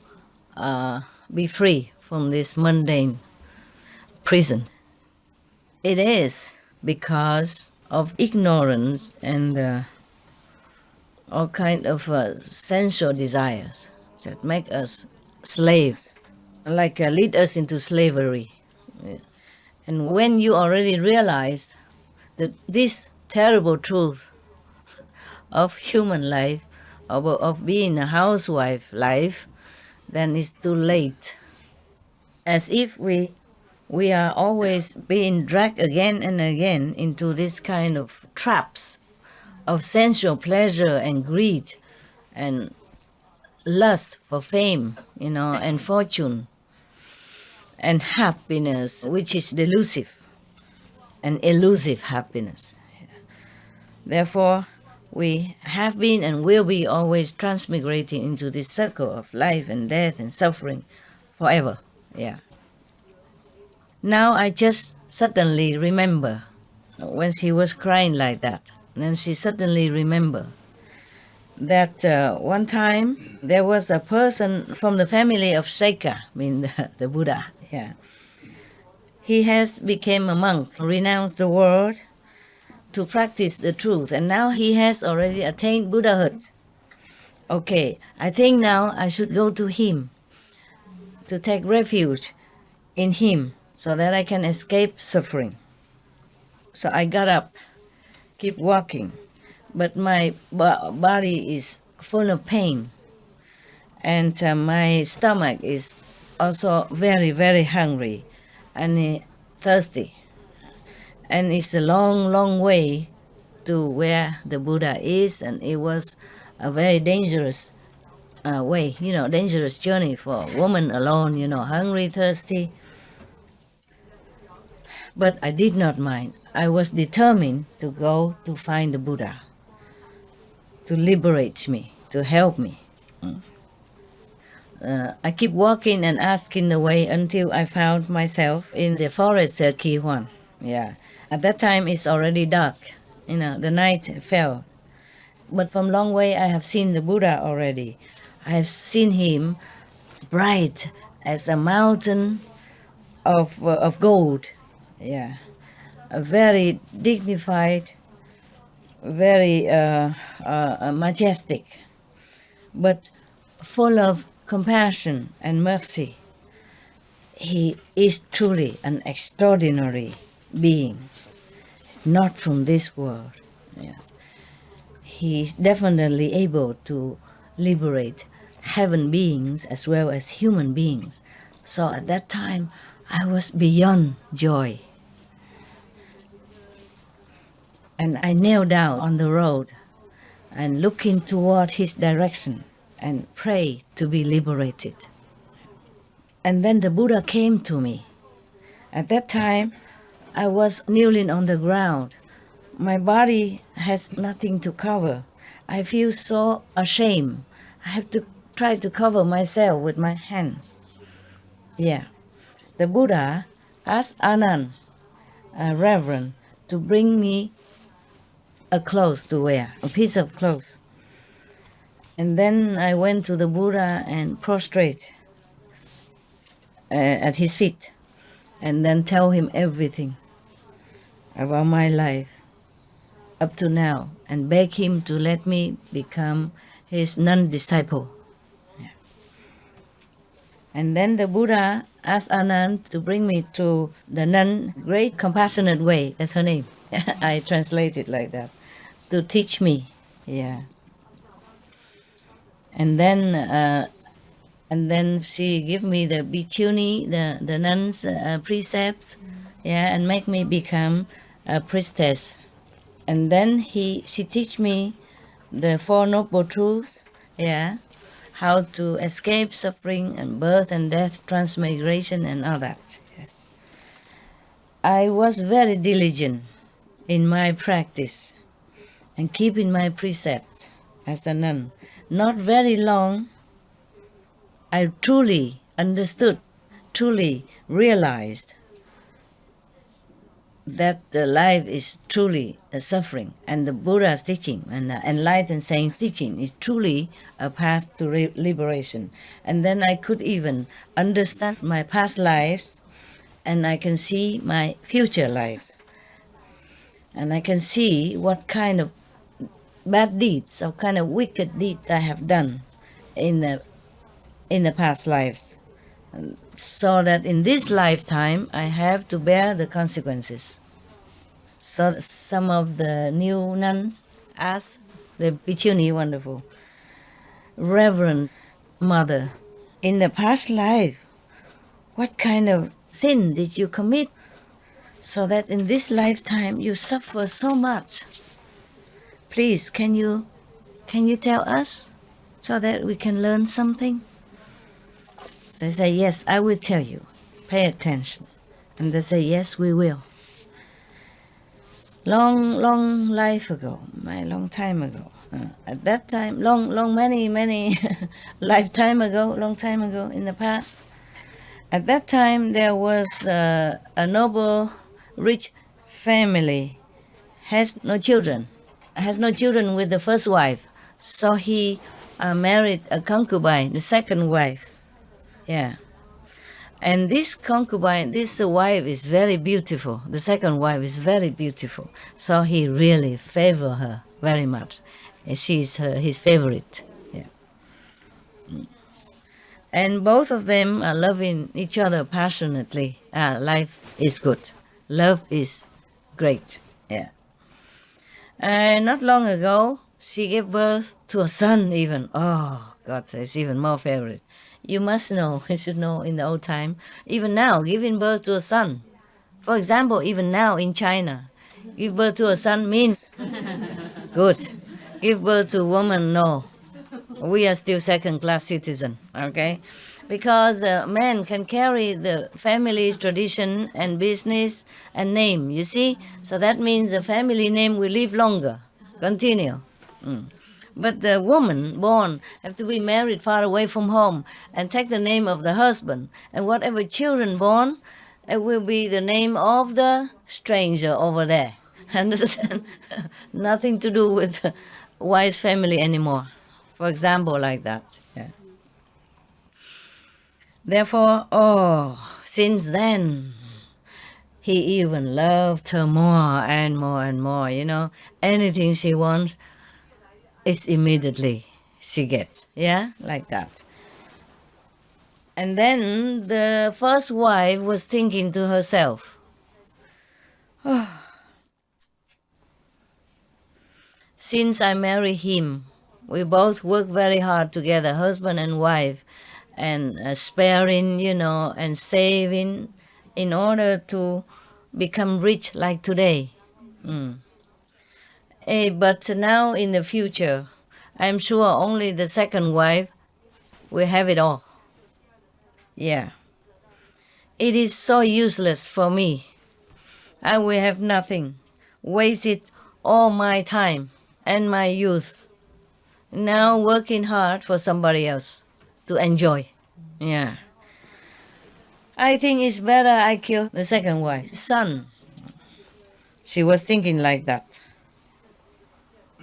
S3: be free from this mundane prison. It is because of ignorance and all kind of sensual desires that make us slaves, like lead us into slavery. And when you already realize that this terrible truth of human life, of being a housewife life, then it's too late. As if we are always being dragged again and again into this kind of traps of sensual pleasure and greed and lust for fame, and fortune and happiness, which is delusive and elusive happiness. Therefore, we have been and will be always transmigrating into this circle of life and death and suffering forever. Yeah. Now I just suddenly remember when she was crying like that. Then she suddenly remembered that one time there was a person from the family of Shaka, the Buddha. Yeah. He has become a monk, renounced the world to practice the truth, and now he has already attained Buddhahood. Okay, I think now I should go to him to take refuge in him so that I can escape suffering. So I got up, keep walking, but my body is full of pain, and my stomach is also very, very hungry and thirsty. And it's a long, long way to where the Buddha is, and it was a very dangerous way, dangerous journey for a woman alone, hungry, thirsty. But I did not mind. I was determined to go to find the Buddha, to liberate me, to help me. I keep walking and asking the way until I found myself in the forest Kihuan. Yeah. At that time, it's already dark. The night fell. But from long way, I have seen the Buddha already. I have seen him bright as a mountain of gold. Yeah. A very dignified, very majestic, but full of compassion and mercy. He is truly an extraordinary being. He's not from this world. Yes. He's definitely able to liberate heaven beings as well as human beings. So at that time, I was beyond joy. And I knelt down on the road and looking toward his direction and prayed to be liberated. And then the Buddha came to me. At that time, I was kneeling on the ground. My body has nothing to cover. I feel so ashamed. I have to try to cover myself with my hands. Yeah. The Buddha asked Anand, a reverend, to bring me a clothes to wear, a piece of cloth. And then I went to the Buddha and prostrate at his feet, and then tell him everything about my life up to now, and beg him to let me become his nun disciple. Yeah. And then the Buddha asked Anand to bring me to the nun, Great Compassionate Way, that's her name. I translate it like that, to teach me. Yeah. And then she give me the bhikkhuni, the nuns' precepts, yeah, and make me become a priestess. And then she teach me the Four Noble Truths, yeah, how to escape suffering and birth and death, transmigration and all that. Yes. I was very diligent in my practice and keeping my precepts as a nun. Not very long, I truly understood, truly realized that the life is truly a suffering, and the Buddha's teaching and the enlightened saint's teaching is truly a path to liberation. And then I could even understand my past lives, and I can see my future lives. And I can see what kind of bad deeds, what kind of wicked deeds I have done in the past lives, so that in this lifetime I have to bear the consequences. So some of the new nuns asked the Bhikkhuni Wonderful, Reverend Mother, in the past life, what kind of sin did you commit so that in this lifetime you suffer so much? Please, can you tell us so that we can learn something? They say, yes, I will tell you. Pay attention. And they say, yes, we will. Long life ago, long time ago. At that time, many lifetime ago, long time ago in the past. At that time, there was a noble, rich family, has no children with the first wife. So he married a concubine, the second wife. Yeah. And this concubine, this wife is very beautiful. The second wife is very beautiful. So he really favored her very much. She's his favorite. Yeah. And both of them are loving each other passionately. Life is good. Love is great. Yeah. Not long ago, she gave birth to a son even. Oh, God, it's even more favorite. You must know, you should know in the old time, even now, giving birth to a son. For example, even now in China, give birth to a son means good. Give birth to a woman, no. We are still second-class citizen, okay? Because the man can carry the family's tradition and business and name, you see? So that means the family name will live longer, continue. But the woman born have to be married far away from home and take the name of the husband. And whatever children born, it will be the name of the stranger over there. Understand? Nothing to do with the white family anymore. For example, like that. Yeah. Therefore, since then, he even loved her more and more and more, Anything she wants is immediately she gets, like that. And then the first wife was thinking to herself, since I marry him, we both work very hard together, husband and wife, and sparing, and saving in order to become rich like today. But now in the future, I'm sure only the second wife will have it all. Yeah. It is so useless for me. I will have nothing, wasted all my time and my youth, now working hard for somebody else to enjoy. Yeah. I think it's better I kill the second wife's son. She was thinking like that.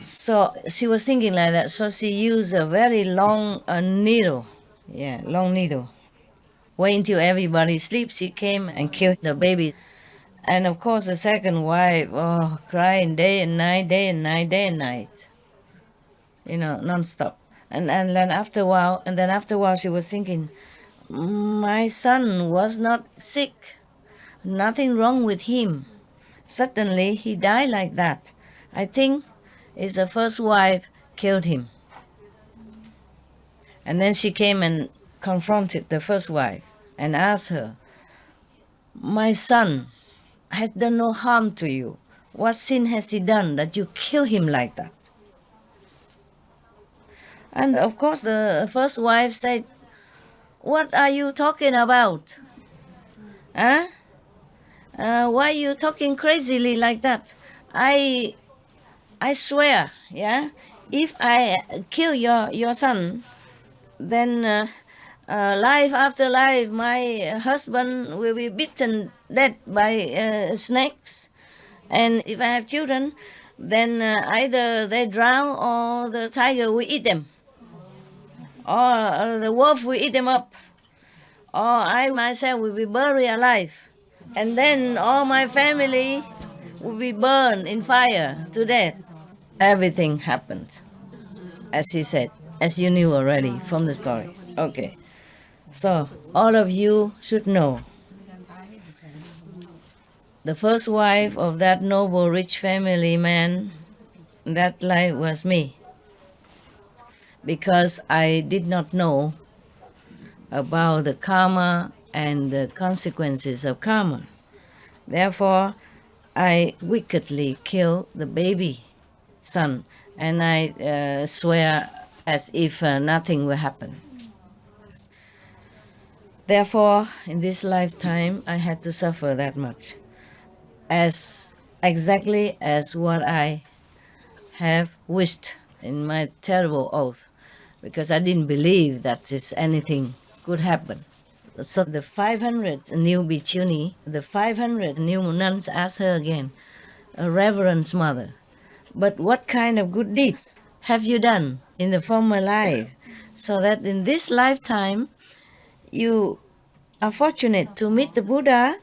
S3: So she used a very long needle. Yeah, long needle. Wait until everybody sleeps, she came and killed the baby. And of course the second wife, crying day and night, day and night, day and night. Non-stop. And then after a while she was thinking, my son was not sick. Nothing wrong with him. Suddenly he died like that. I think it's the first wife killed him. And then she came and confronted the first wife and asked her, my son has done no harm to you. What sin has he done that you kill him like that? And of course the first wife said, what are you talking about? Huh? Why are you talking crazily like that? I swear, if I kill your son, then life after life, my husband will be bitten dead by snakes. And if I have children, then either they drown or the tiger will eat them. Or the wolf will eat them up. Or I myself will be buried alive. And then all my family will be burned in fire to death. Everything happened, as she said, as you knew already from the story. Okay. So all of you should know. The first wife of that noble rich family man, that life was me. Because I did not know about the karma and the consequences of karma. Therefore, I wickedly killed the baby son, and I swear as if nothing will happen. Therefore, in this lifetime, I had to suffer that much, as exactly as what I have wished in my terrible oath, because I didn't believe that anything could happen. So the 500 new bhikkhuni, the 500 new nuns asked her again, Reverend Mother, but what kind of good deeds have you done in the former life, so that in this lifetime you are fortunate to meet the Buddha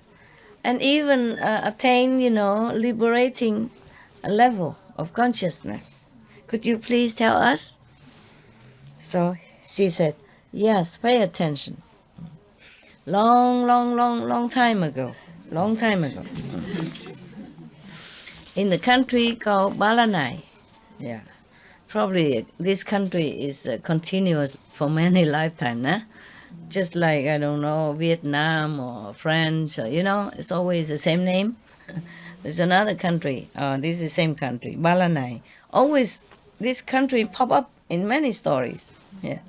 S3: and even attain, liberating a level of consciousness? Could you please tell us? So she said, yes, pay attention. Long time ago, in the country called Balanai. Yeah, probably this country is continuous for many lifetimes, nah? Just like, I don't know, Vietnam or French, or, it's always the same name. There's another country, this is the same country, Balanai. Always this country pop up in many stories, yeah,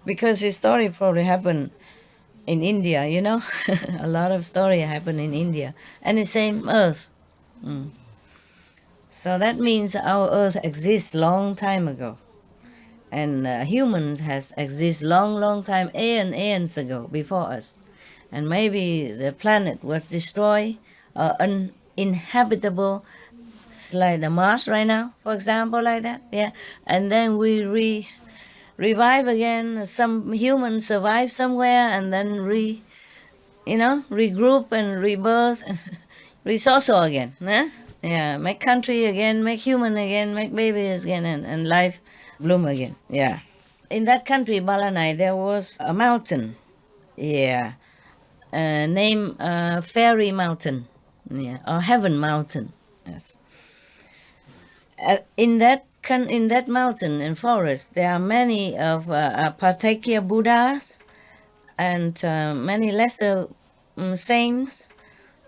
S3: because this story probably happened in India, a lot of story happen in India, and the same earth. So that means our earth exists long time ago, and humans has exist long time, aeons ago before us, and maybe the planet was destroyed, uninhabitable, like the Mars right now, for example, like that, yeah, and then we revive again. Some humans survive somewhere and then regroup and rebirth. resourceful again. Yeah, make country again, make human again, make babies again, and life bloom again. Yeah. In that country, Balanai, there was a mountain. Yeah. Named Fairy Mountain. Yeah. Or Heaven Mountain. Yes. In that mountain and forest, there are many of Patakya Buddhas and many lesser saints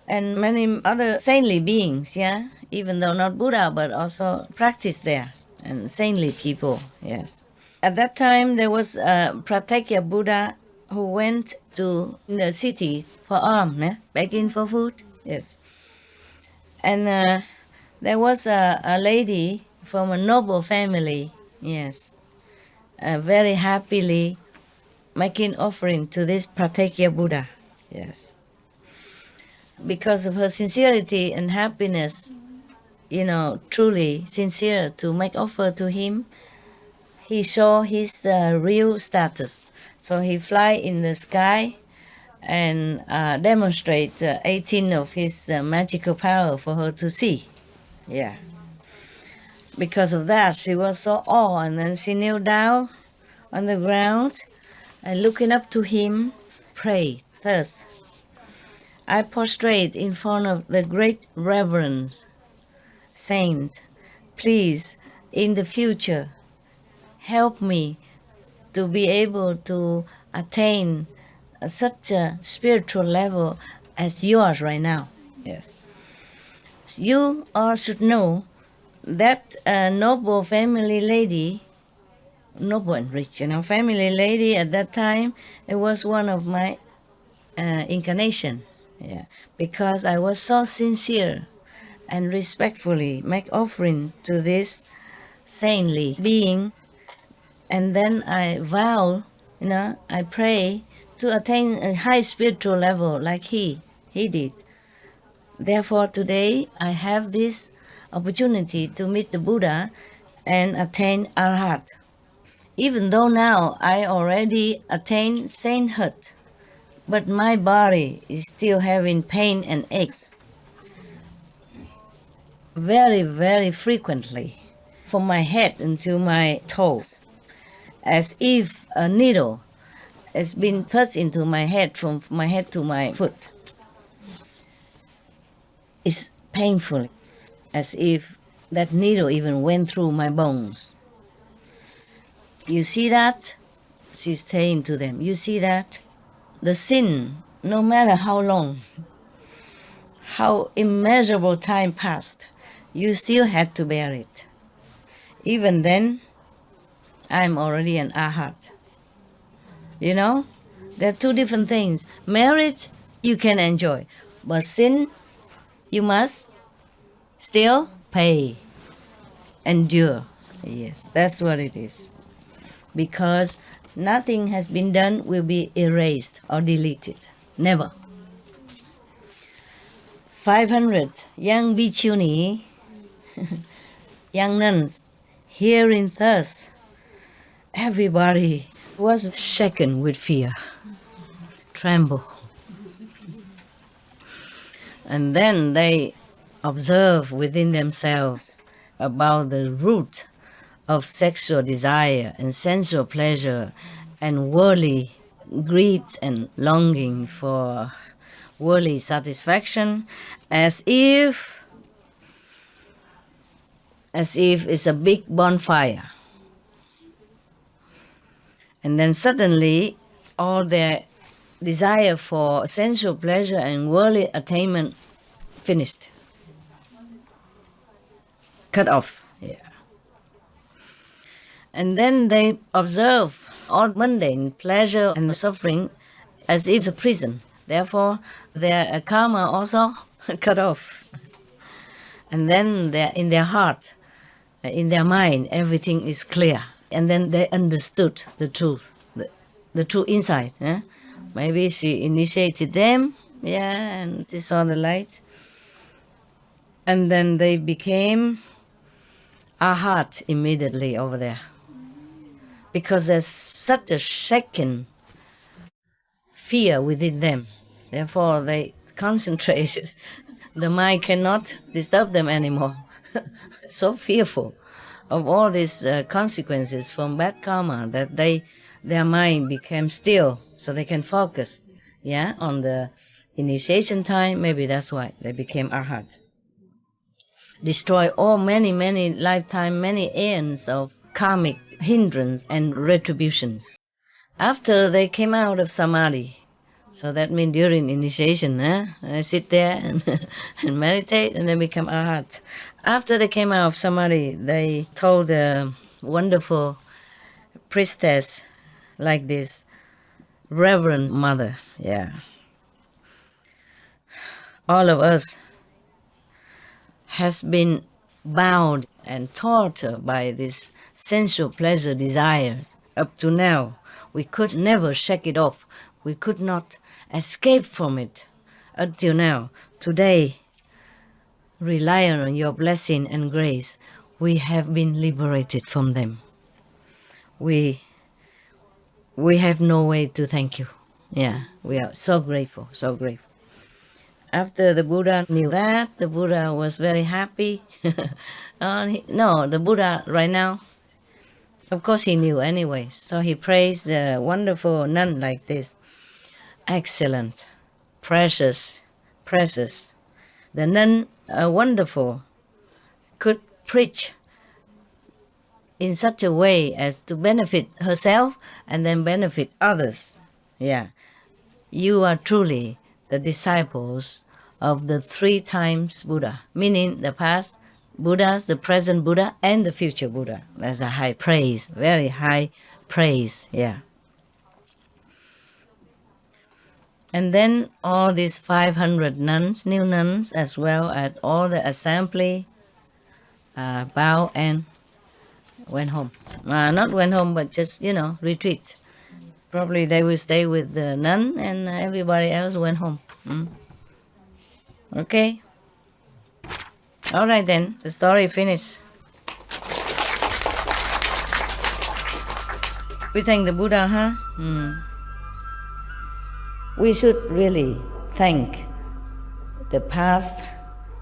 S3: and many other saintly beings, yeah, even though not Buddha, but also practice there, and saintly people, yes. At that time, there was a Pratyeka Buddha who went to the city for alms, begging for food, yes. And there was a lady from a noble family, yes, very happily making offering to this Pratyeka Buddha, yes. Because of her sincerity and happiness, truly sincere to make offer to him, he saw his real status. So he fly in the sky and demonstrate 18 of his magical power for her to see. Yeah. Because of that, she was so awed, and then she knelt down on the ground and looking up to him, prayed thus: I prostrate in front of the great reverence saint. Please, in the future, help me to be able to attain such a spiritual level as yours right now. Yes. You all should know that noble family lady, noble and rich, family lady at that time, it was one of my incarnation. Yeah, because I was so sincere and respectfully make offering to this saintly being, and then I vow, I pray to attain a high spiritual level like he did. Therefore today I have this opportunity to meet the Buddha and attain Arhat. Even though now I already attained sainthood, but my body is still having pain and aches very, very frequently from my head into my toes, as if a needle has been thrust into my head from my head to my foot. It's painful, as if that needle even went through my bones. You see that? She's saying to them, you see that? The sin, no matter how long, how immeasurable time passed, you still had to bear it. Even then, I'm already an Arhat. There are two different things. Merit, you can enjoy. But sin, you must still pay, endure. Yes, that's what it is. Because nothing has been done will be erased or deleted. Never. 500 young bhikkhuni, young nuns, hearing thus, everybody was shaken with fear, tremble. And then they observe within themselves about the root of sexual desire and sensual pleasure and worldly greed and longing for worldly satisfaction, as if it's a big bonfire. And then suddenly all their desire for sensual pleasure and worldly attainment finished. Cut off. Yeah. And then they observe all mundane pleasure and suffering as if it's a prison. Therefore, their karma also cut off. And then in their heart, in their mind, everything is clear. And then they understood the truth, the true insight. Maybe she initiated them, and they saw the light. And then they became Arhat immediately over there. Because there's such a shaken fear within them. Therefore, they concentrated the mind cannot disturb them anymore. So fearful of all these consequences from bad karma that their mind became still, so they can focus, on the initiation time. Maybe that's why they became arhat. Destroy all many lifetime, many aeons of karmic hindrance and retributions. After they came out of samadhi, so that means during initiation, I sit there and meditate and then become arhat. After they came out of samadhi, they told the wonderful priestess like this, Reverend Mother, all of us has been bound and tortured by this sensual pleasure desires. Up to now, we could never shake it off. We could not escape from it until now. Today, relying on your blessing and grace, we have been liberated from them. We have no way to thank you. We are so grateful, so grateful. After the Buddha knew that, the Buddha was very happy. The Buddha right now, of course he knew anyway, so he praised the wonderful nun like this. Excellent, precious. The nun, wonderful, could preach in such a way as to benefit herself and then benefit others. You are truly the disciples of the 3 times Buddha, meaning the past Buddhas, the present Buddha, and the future Buddha. That's a high praise, very high praise, And then all these 500 nuns, new nuns, as well as all the assembly, bowed and went home. Not went home, but just, retreat. Probably they will stay with the nun and everybody else went home. Okay? All right then, the story finished. We thank the Buddha, We should really thank the past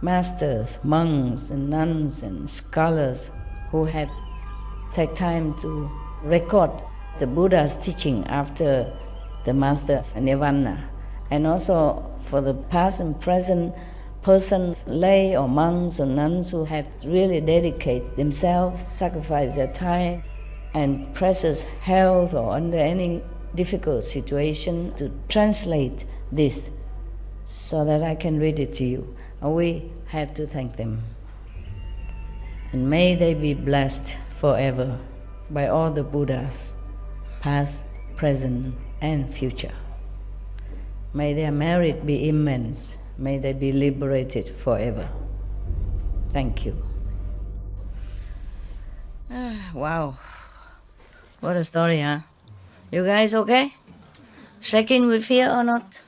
S3: masters, monks and nuns and scholars who have taken time to record the Buddha's teaching after the master's nirvana, and also for the past and present persons, lay or monks or nuns who have really dedicated themselves, sacrificed their time and precious health or under any difficult situation to translate this so that I can read it to you. We have to thank them. And may they be blessed forever by all the Buddhas, past, present, and future. May their merit be immense. May they be liberated forever. Thank you. Wow. What a story, huh? You guys okay? Shaking with fear or not?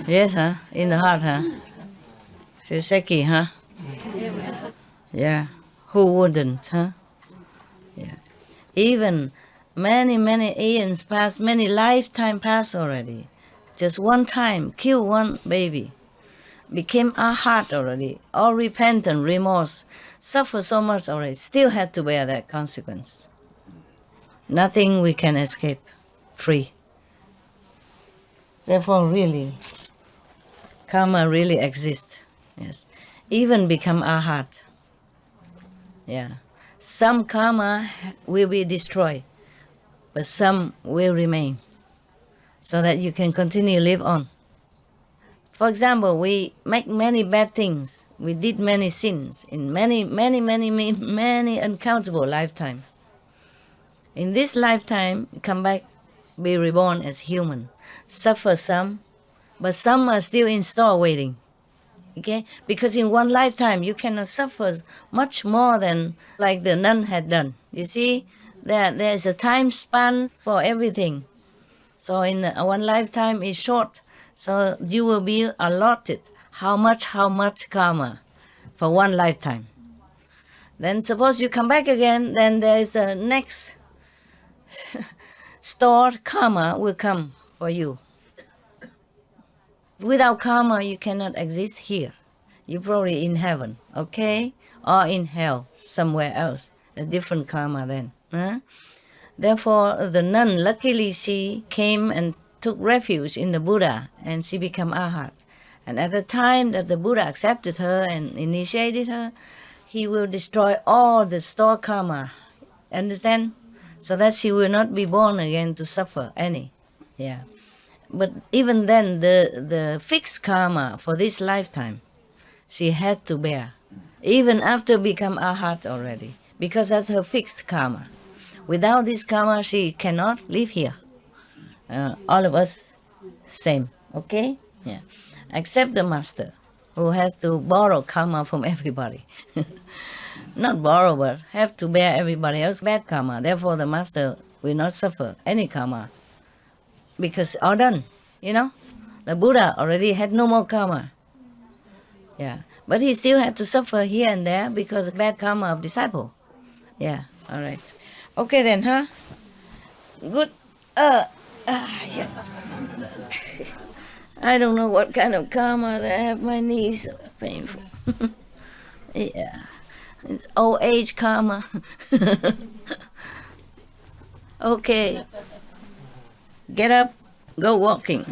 S3: Yes, huh? In the heart, huh? Feel shaky, huh? Yeah. Who wouldn't, huh? Yeah. Even many eons passed, many lifetime passed already. Just one time, kill one baby. Became a heart already. All repentant, remorse. Suffer so much already. Still had to bear that consequence. Nothing we can escape free. Therefore, really, karma really exists. Yes. Even become arhat. Yeah. Some karma will be destroyed, but some will remain, so that you can continue to live on. For example, we make many bad things. We did many sins in many uncountable lifetimes. In this lifetime, come back, be reborn as human. Suffer some, but some are still in store waiting. Okay? Because in one lifetime, you cannot suffer much more than like the nun had done. You see, there's a time span for everything. So in one lifetime is short. So you will be allotted how much karma for one lifetime. Then suppose you come back again, then there is a next stored karma will come for you. Without karma, you cannot exist here. you're probably in heaven, okay? Or in hell, somewhere else. A different karma then. Huh? Therefore, the nun, luckily she came and took refuge in the Buddha and she became Arhat. And at the time that the Buddha accepted her and initiated her, he will destroy all the stored karma. Understand? So that she will not be born again to suffer any. Yeah. But even then, the fixed karma for this lifetime, she has to bear, even after become Arhat already, because that's her fixed karma. Without this karma, she cannot live here. All of us, same, okay? Yeah. Except the master, who has to borrow karma from everybody. Not borrow, but have to bear everybody else's bad karma. Therefore, the master will not suffer any karma, because all done, you know? The Buddha already had no more karma. Yeah. But he still had to suffer here and there because of bad karma of disciple. Yeah, all right. Okay then, huh? Good. Yeah. I don't know what kind of karma that I have. My knees are painful. Yeah. It's old age karma. Okay. Get up, go walking.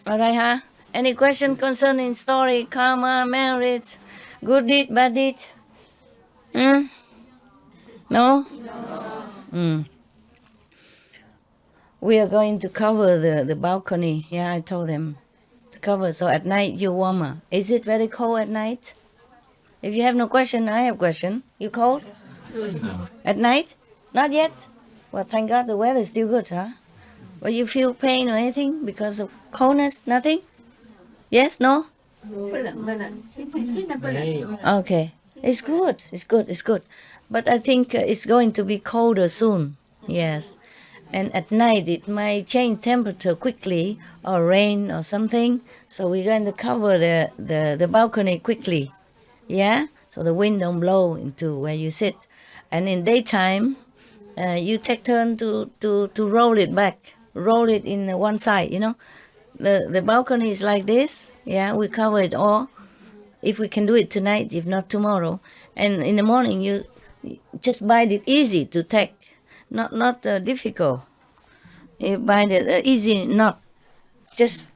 S3: All right, huh? Any question concerning story, karma, merit, good deed, bad deed? No? We are going to cover the balcony. Yeah, I told them to cover so at night you're warmer. Is it very cold at night? If you have no question, I have question. You cold? At night? Not yet? Well, thank God the weather is still good, huh? But you feel pain or anything because of coldness? Nothing? Yes? No? Okay. It's good. It's good. It's good. But I think it's going to be colder soon. Yes. And at night it might change temperature quickly or rain or something. So we're going to cover the balcony quickly. Yeah? So the wind don't blow into where you sit. And in daytime, you take turn to roll it back. Roll it in one side, you know. The balcony is like this. Yeah, we cover it all. If we can do it tonight, if not tomorrow. And in the morning, you just bind it easy to take, not difficult. You bind it easy, not just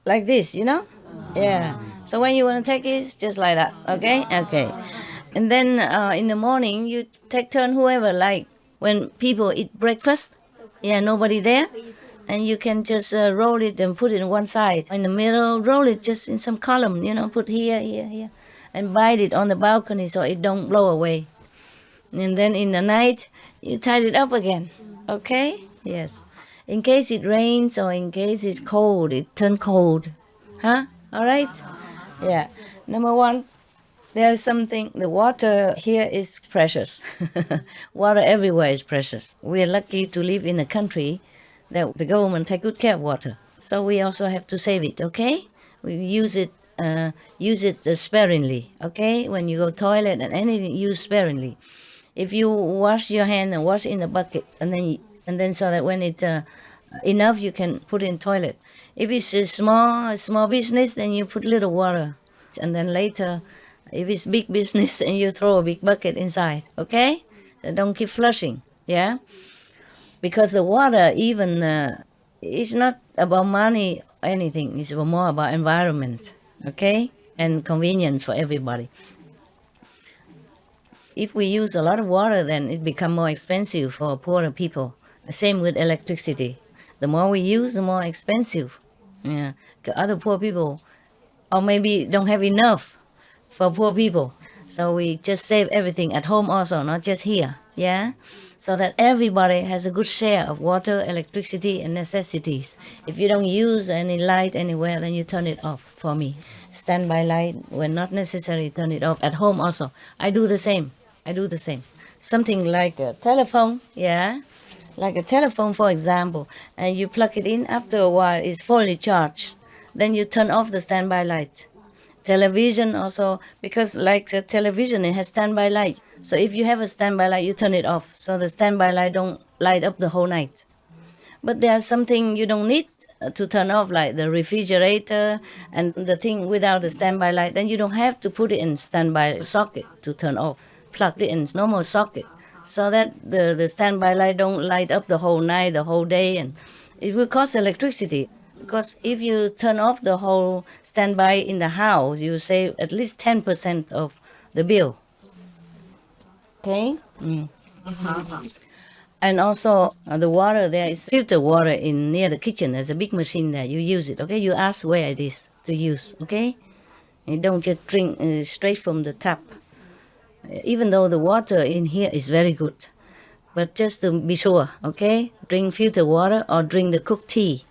S3: like this, you know? Yeah. So when you want to take it, just like that, okay? Okay. And then in the morning, you take turn whoever, like when people eat breakfast, yeah, nobody there, and you can just roll it and put it in one side. In the middle, roll it just in some column, you know, put here, here, here, and bind it on the balcony so it don't blow away. And then in the night, you tie it up again, okay? Yes. In case it rains or in case it's cold, it turn cold. Huh? All right? Yeah. Number one, there's something, the water here is precious. Water everywhere is precious. We're lucky to live in a country that the government take good care of water. So we also have to save it, okay? We use it sparingly, okay? When you go toilet and anything, use sparingly. If you wash your hand and wash in the bucket, and then so that when it enough, you can put in toilet. If it's a small business, then you put little water, and then later, if it's big business, then you throw a big bucket inside. Okay, so don't keep flushing. Yeah, because the water even it's not about money or anything. It's more about environment. Okay, and convenience for everybody. If we use a lot of water, then it becomes more expensive for poorer people. Same with electricity. The more we use, the more expensive. Yeah, other poor people, or maybe don't have enough for poor people. So we just save everything at home also, not just here. Yeah, so that everybody has a good share of water, electricity, and necessities. If you don't use any light anywhere, then you turn it off for me. Standby light, when not necessary, turn it off. At home also, I do the same. Something like a telephone, yeah, like a telephone, for example, and you plug it in, after a while it's fully charged. Then you turn off the standby light. Television also, because like a television, it has standby light. So if you have a standby light, you turn it off, so the standby light don't light up the whole night. But there's something you don't need to turn off, like the refrigerator and the thing without the standby light. Then you don't have to put it in standby socket to turn off. Plug it in normal socket so that the standby light don't light up the whole night, the whole day, and it will cost electricity. Because if you turn off the whole standby in the house, you save at least 10% of the bill. Okay? And also the water, there is filter water in near the kitchen. There's a big machine there. You use it, okay? You ask where it is to use, okay? You don't just drink straight from the tap. Even though the water in here is very good. But just to be sure, okay? Drink filter water or drink the cooked tea.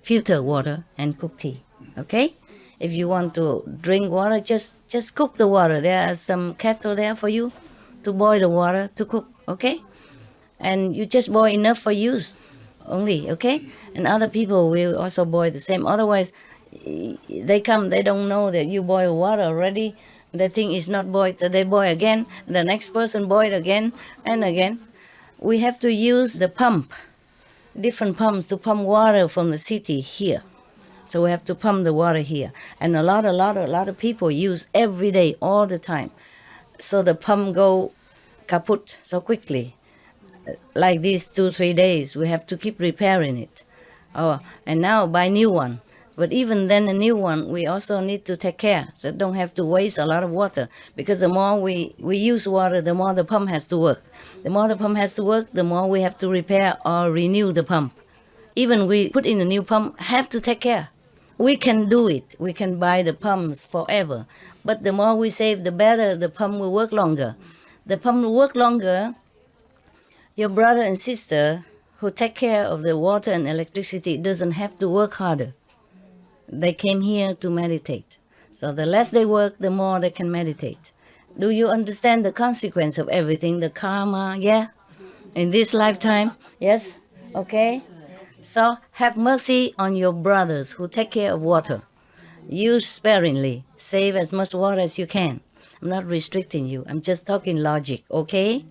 S3: Filter water and cooked tea, okay? If you want to drink water, just cook the water. There are some kettle there for you to boil the water to cook, okay? And you just boil enough for use only, okay? And other people will also boil the same. Otherwise, they come, they don't know that you boil water already. They think it's not boiled, so they boil again. The next person boil again and again. We have to use the pump, different pumps to pump water from the city here. So we have to pump the water here. And a lot of people use every day, all the time. So the pump go kaput so quickly. Like these 2-3 days, we have to keep repairing it. Oh, and now buy new one. But even then, a new one, we also need to take care. So don't have to waste a lot of water. Because the more we use water, the more the pump has to work. The more the pump has to work, the more we have to repair or renew the pump. Even we put in a new pump, have to take care. We can do it. We can buy the pumps forever. But the more we save, the better the pump will work longer. The pump will work longer. Your brother and sister who take care of the water and electricity doesn't have to work harder. They came here to meditate. So the less they work, the more they can meditate. Do you understand the consequence of everything, the karma, yeah? In this lifetime, yes? Okay? So have mercy on your brothers who take care of water. Use sparingly. Save as much water as you can. I'm not restricting you. I'm just talking logic, okay?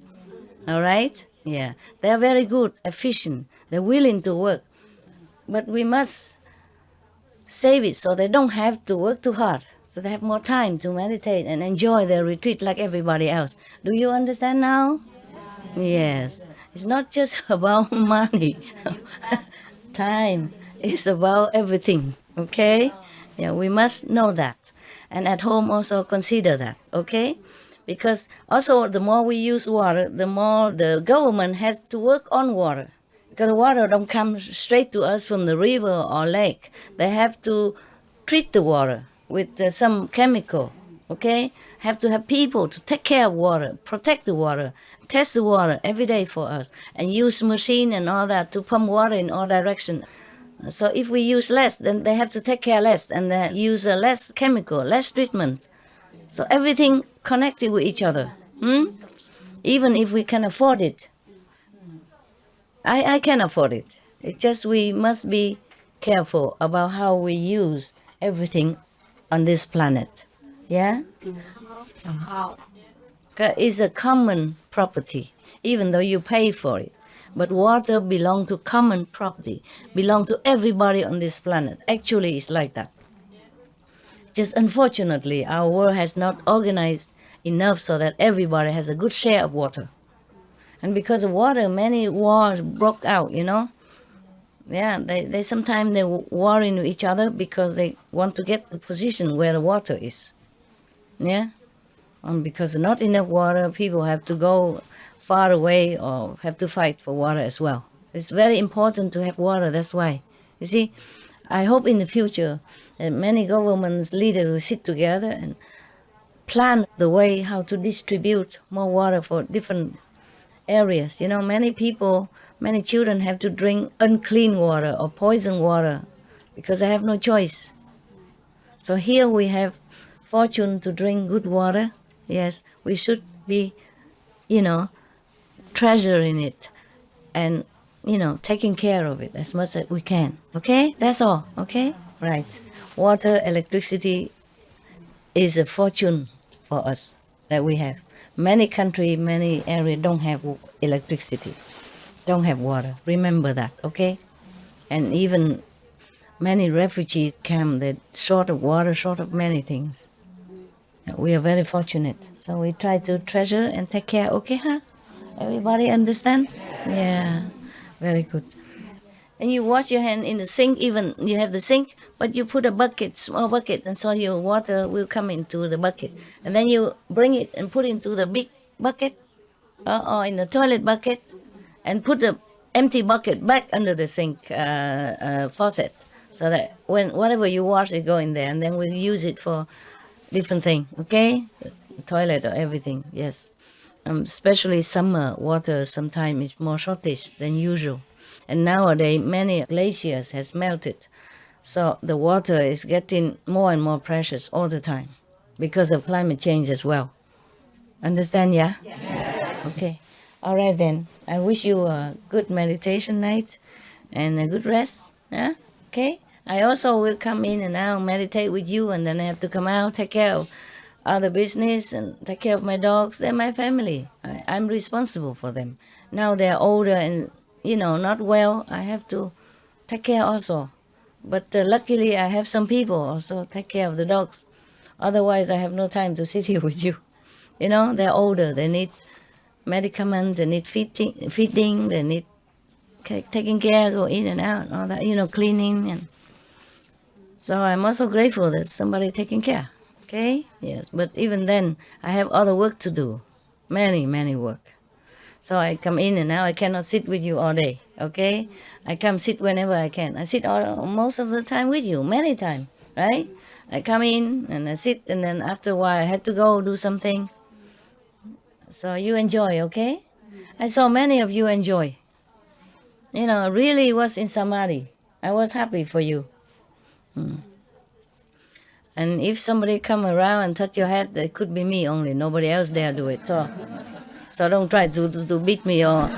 S3: All right? Yeah. They're very good, efficient. They're willing to work. But we must save it so they don't have to work too hard. So they have more time to meditate and enjoy their retreat like everybody else. Do you understand now? Yes. It's not just about money. Time is about everything, okay? Yeah, we must know that. And at home also consider that, okay? Because also the more we use water, the more the government has to work on water. Because the water don't come straight to us from the river or lake. They have to treat the water with some chemical, okay? Have to have people to take care of water, protect the water, test the water every day for us, and use machine and all that to pump water in all directions. So if we use less, then they have to take care less, and they use less chemical, less treatment. So everything connected with each other. Even if we can afford it. I can afford it. It's just we must be careful about how we use everything on this planet. Yeah? It's a common property, even though you pay for it. But water belongs to common property, belongs to everybody on this planet. Actually, it's like that. Just unfortunately, our world has not organized enough so that everybody has a good share of water. And because of water, many wars broke out, you know. Yeah, they sometimes they're warring with each other because they want to get the position where the water is. Yeah? And because not enough water, people have to go far away or have to fight for water as well. It's very important to have water, that's why. You see, I hope in the future that many governments, leaders will sit together and plan the way how to distribute more water for different areas. You know, many people, many children have to drink unclean water or poison water because they have no choice. So here we have fortune to drink good water. Yes, we should be, treasuring it and, taking care of it as much as we can. Okay? That's all. Okay? Right. Water, electricity is a fortune for us that we have. Many countries, many areas don't have electricity, don't have water. Remember that, okay? And even many refugee camps, they're short of water, short of many things. We are very fortunate. So we try to treasure and take care. Okay, huh? Everybody understand? Yeah, very good. And you wash your hand in the sink, even you have the sink, but you put a bucket, small bucket, and so your water will come into the bucket. And then you bring it and put it into the big bucket or in the toilet bucket and put the empty bucket back under the sink faucet so that when whatever you wash, it go in there, and then we use it for different thing, okay? Toilet or everything, yes. Especially summer, water sometimes is more shortage than usual. And nowadays, many glaciers has melted. So the water is getting more and more precious all the time because of climate change as well. Understand, yeah? Yes. Okay. All right then. I wish you a good meditation night and a good rest. Yeah? Okay? I also will come in and I'll meditate with you, and then I have to come out, take care of other business and take care of my dogs. They're my family. I'm responsible for them. Now they're older and, not well. I have to take care also. But luckily I have some people also take care of the dogs. Otherwise I have no time to sit here with you. They're older. They need medicaments, they need feeding, they need taking care, go in and out, all that, cleaning. And so I'm also grateful that somebody taking care. Okay? Yes. But even then, I have other work to do. Many, many work. So I come in and now I cannot sit with you all day. Okay? I come sit whenever I can. I sit most of the time with you, many times, right? I come in and I sit, and then after a while I have to go do something. So you enjoy, okay? I saw many of you enjoy. Really was in Samadhi. I was happy for you. And if somebody come around and touch your head, it could be me only. Nobody else dare do it. So don't try to beat me or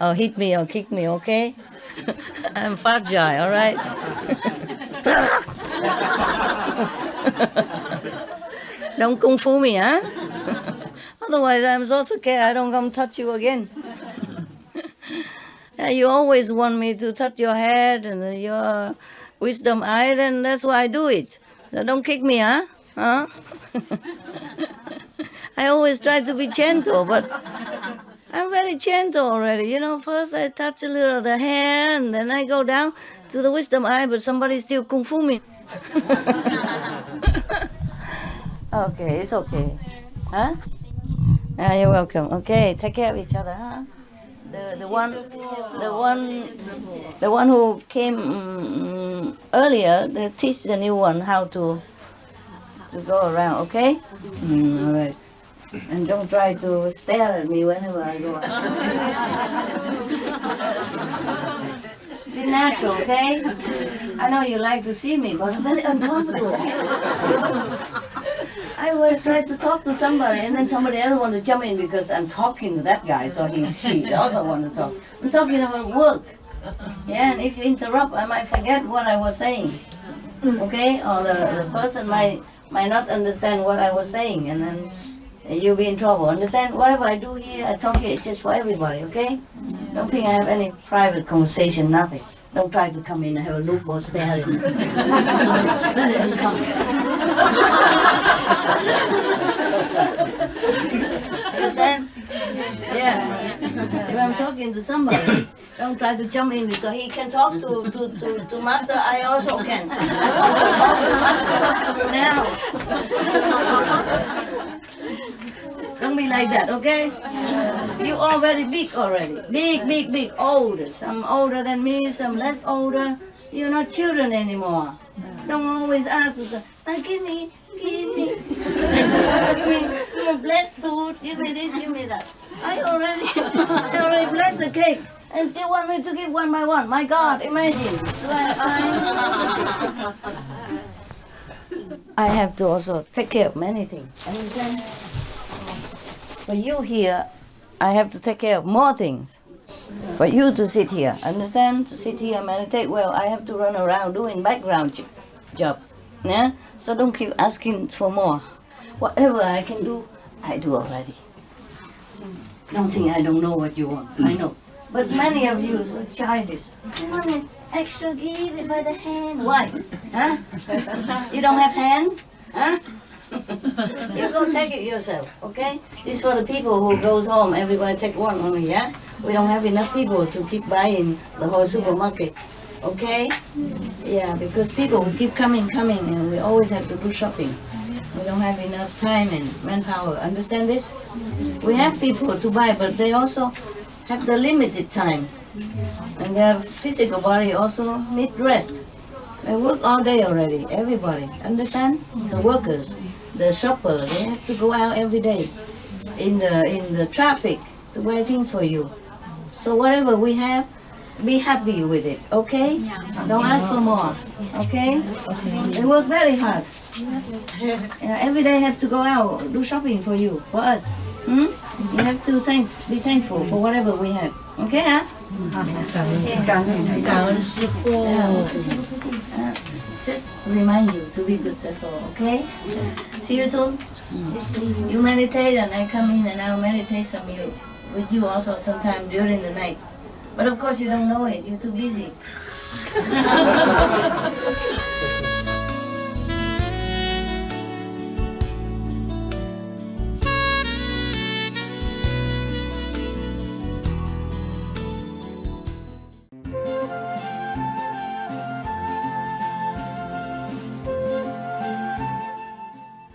S3: or hit me or kick me, okay? I'm fragile, all right? Don't kung fu me, huh? Otherwise, I'm so scared I don't come touch you again. You always want me to touch your head and your wisdom eye, then that's why I do it. So don't kick me, huh? I always try to be gentle, but I'm very gentle already. First I touch a little of the hair, and then I go down to the wisdom eye, but somebody still kung fu me. Okay, it's okay. Huh? You're welcome. Okay, take care of each other, huh? The one who came earlier, they teach the new one how to go around. Okay? All right. And don't try to stare at me whenever I go out. Be natural, okay? I know you like to see me, but I'm very uncomfortable. I will try to talk to somebody, and then somebody else want to jump in because I'm talking to that guy, so she also want to talk. I'm talking about work. Yeah, and if you interrupt, I might forget what I was saying. Okay? Or the person might not understand what I was saying, and then you'll be in trouble. Understand? Whatever I do here, I talk here, it's just for everybody, okay? Don't think I have any private conversation, nothing. Don't try to come in and have a look or stare at me. Very uncomfortable. Understand? Yeah. If I'm talking to somebody, don't try to jump in so he can talk to master. I also can. I want to talk to master now. Don't be like that, okay? You all very big already. Big, older. Some older than me, some less older. You're not children anymore. Don't always ask for stuff. Give me. Give me blessed food. Give me this, give me that. I already blessed the cake. And still want me to give one by one. My God, imagine. Do I have time? I have to also take care of many things. Understand? For you here, I have to take care of more things. For you to sit here, understand? To sit here, meditate well, I have to run around doing background job. Yeah? So don't keep asking for more. Whatever I can do, I do already. Don't think I don't know what you want. I know. But many of you are so childish. You want an extra, give it by the hand. Why? Huh? You don't have hands? Huh? You go take it yourself, okay? This is for the people who goes home, everybody take one only, yeah? We don't have enough people to keep buying the whole supermarket, okay? Yeah, because people will keep coming, and we always have to do shopping. We don't have enough time and manpower, understand this? We have people to buy, but they also have the limited time. And their physical body also need rest. They work all day already, everybody, understand? The workers. The shopper, they have to go out every day in the traffic to buy things for you. So whatever we have, be happy with it, okay? Don't ask for more, okay? They work very hard. Every day have to go out, do shopping for you, for us. You have to be thankful for whatever we have, okay? Huh? Just remind you to be good, that's all, okay? See you soon. You meditate and I come in and I'll meditate with you also sometime during the night. But of course you don't know it, you're too busy.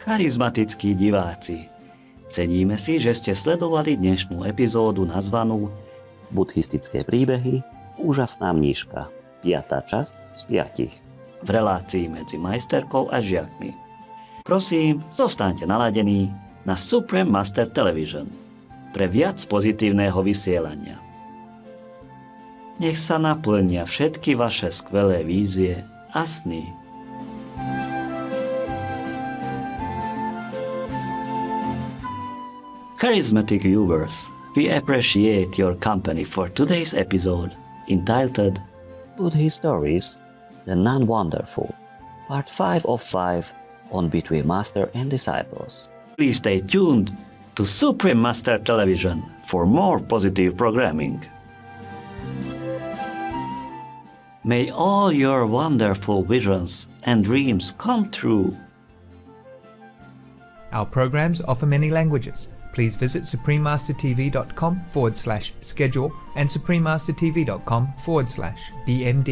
S4: Charizmatickí diváci, ceníme si, že ste sledovali dnešnú epizódu nazvanú Buddhistické príbehy, úžasná mníška, 5. časť z 5 v relácii medzi majsterkou a žiakmi. Prosím, zostaňte naladení na Supreme Master Television pre viac pozitívneho vysielania. Nech sa naplnia všetky vaše skvelé vízie a sny. Charismatic viewers, we appreciate your company for today's episode entitled
S5: Buddhist Stories, the Nun Wonderful, Part 5 of 5 on Between Master and Disciples.
S4: Please stay tuned to Supreme Master Television for more positive programming. May all your wonderful visions and dreams come true.
S6: Our programs offer many languages. Please visit suprememastertv.com/schedule and suprememastertv.com/BMD.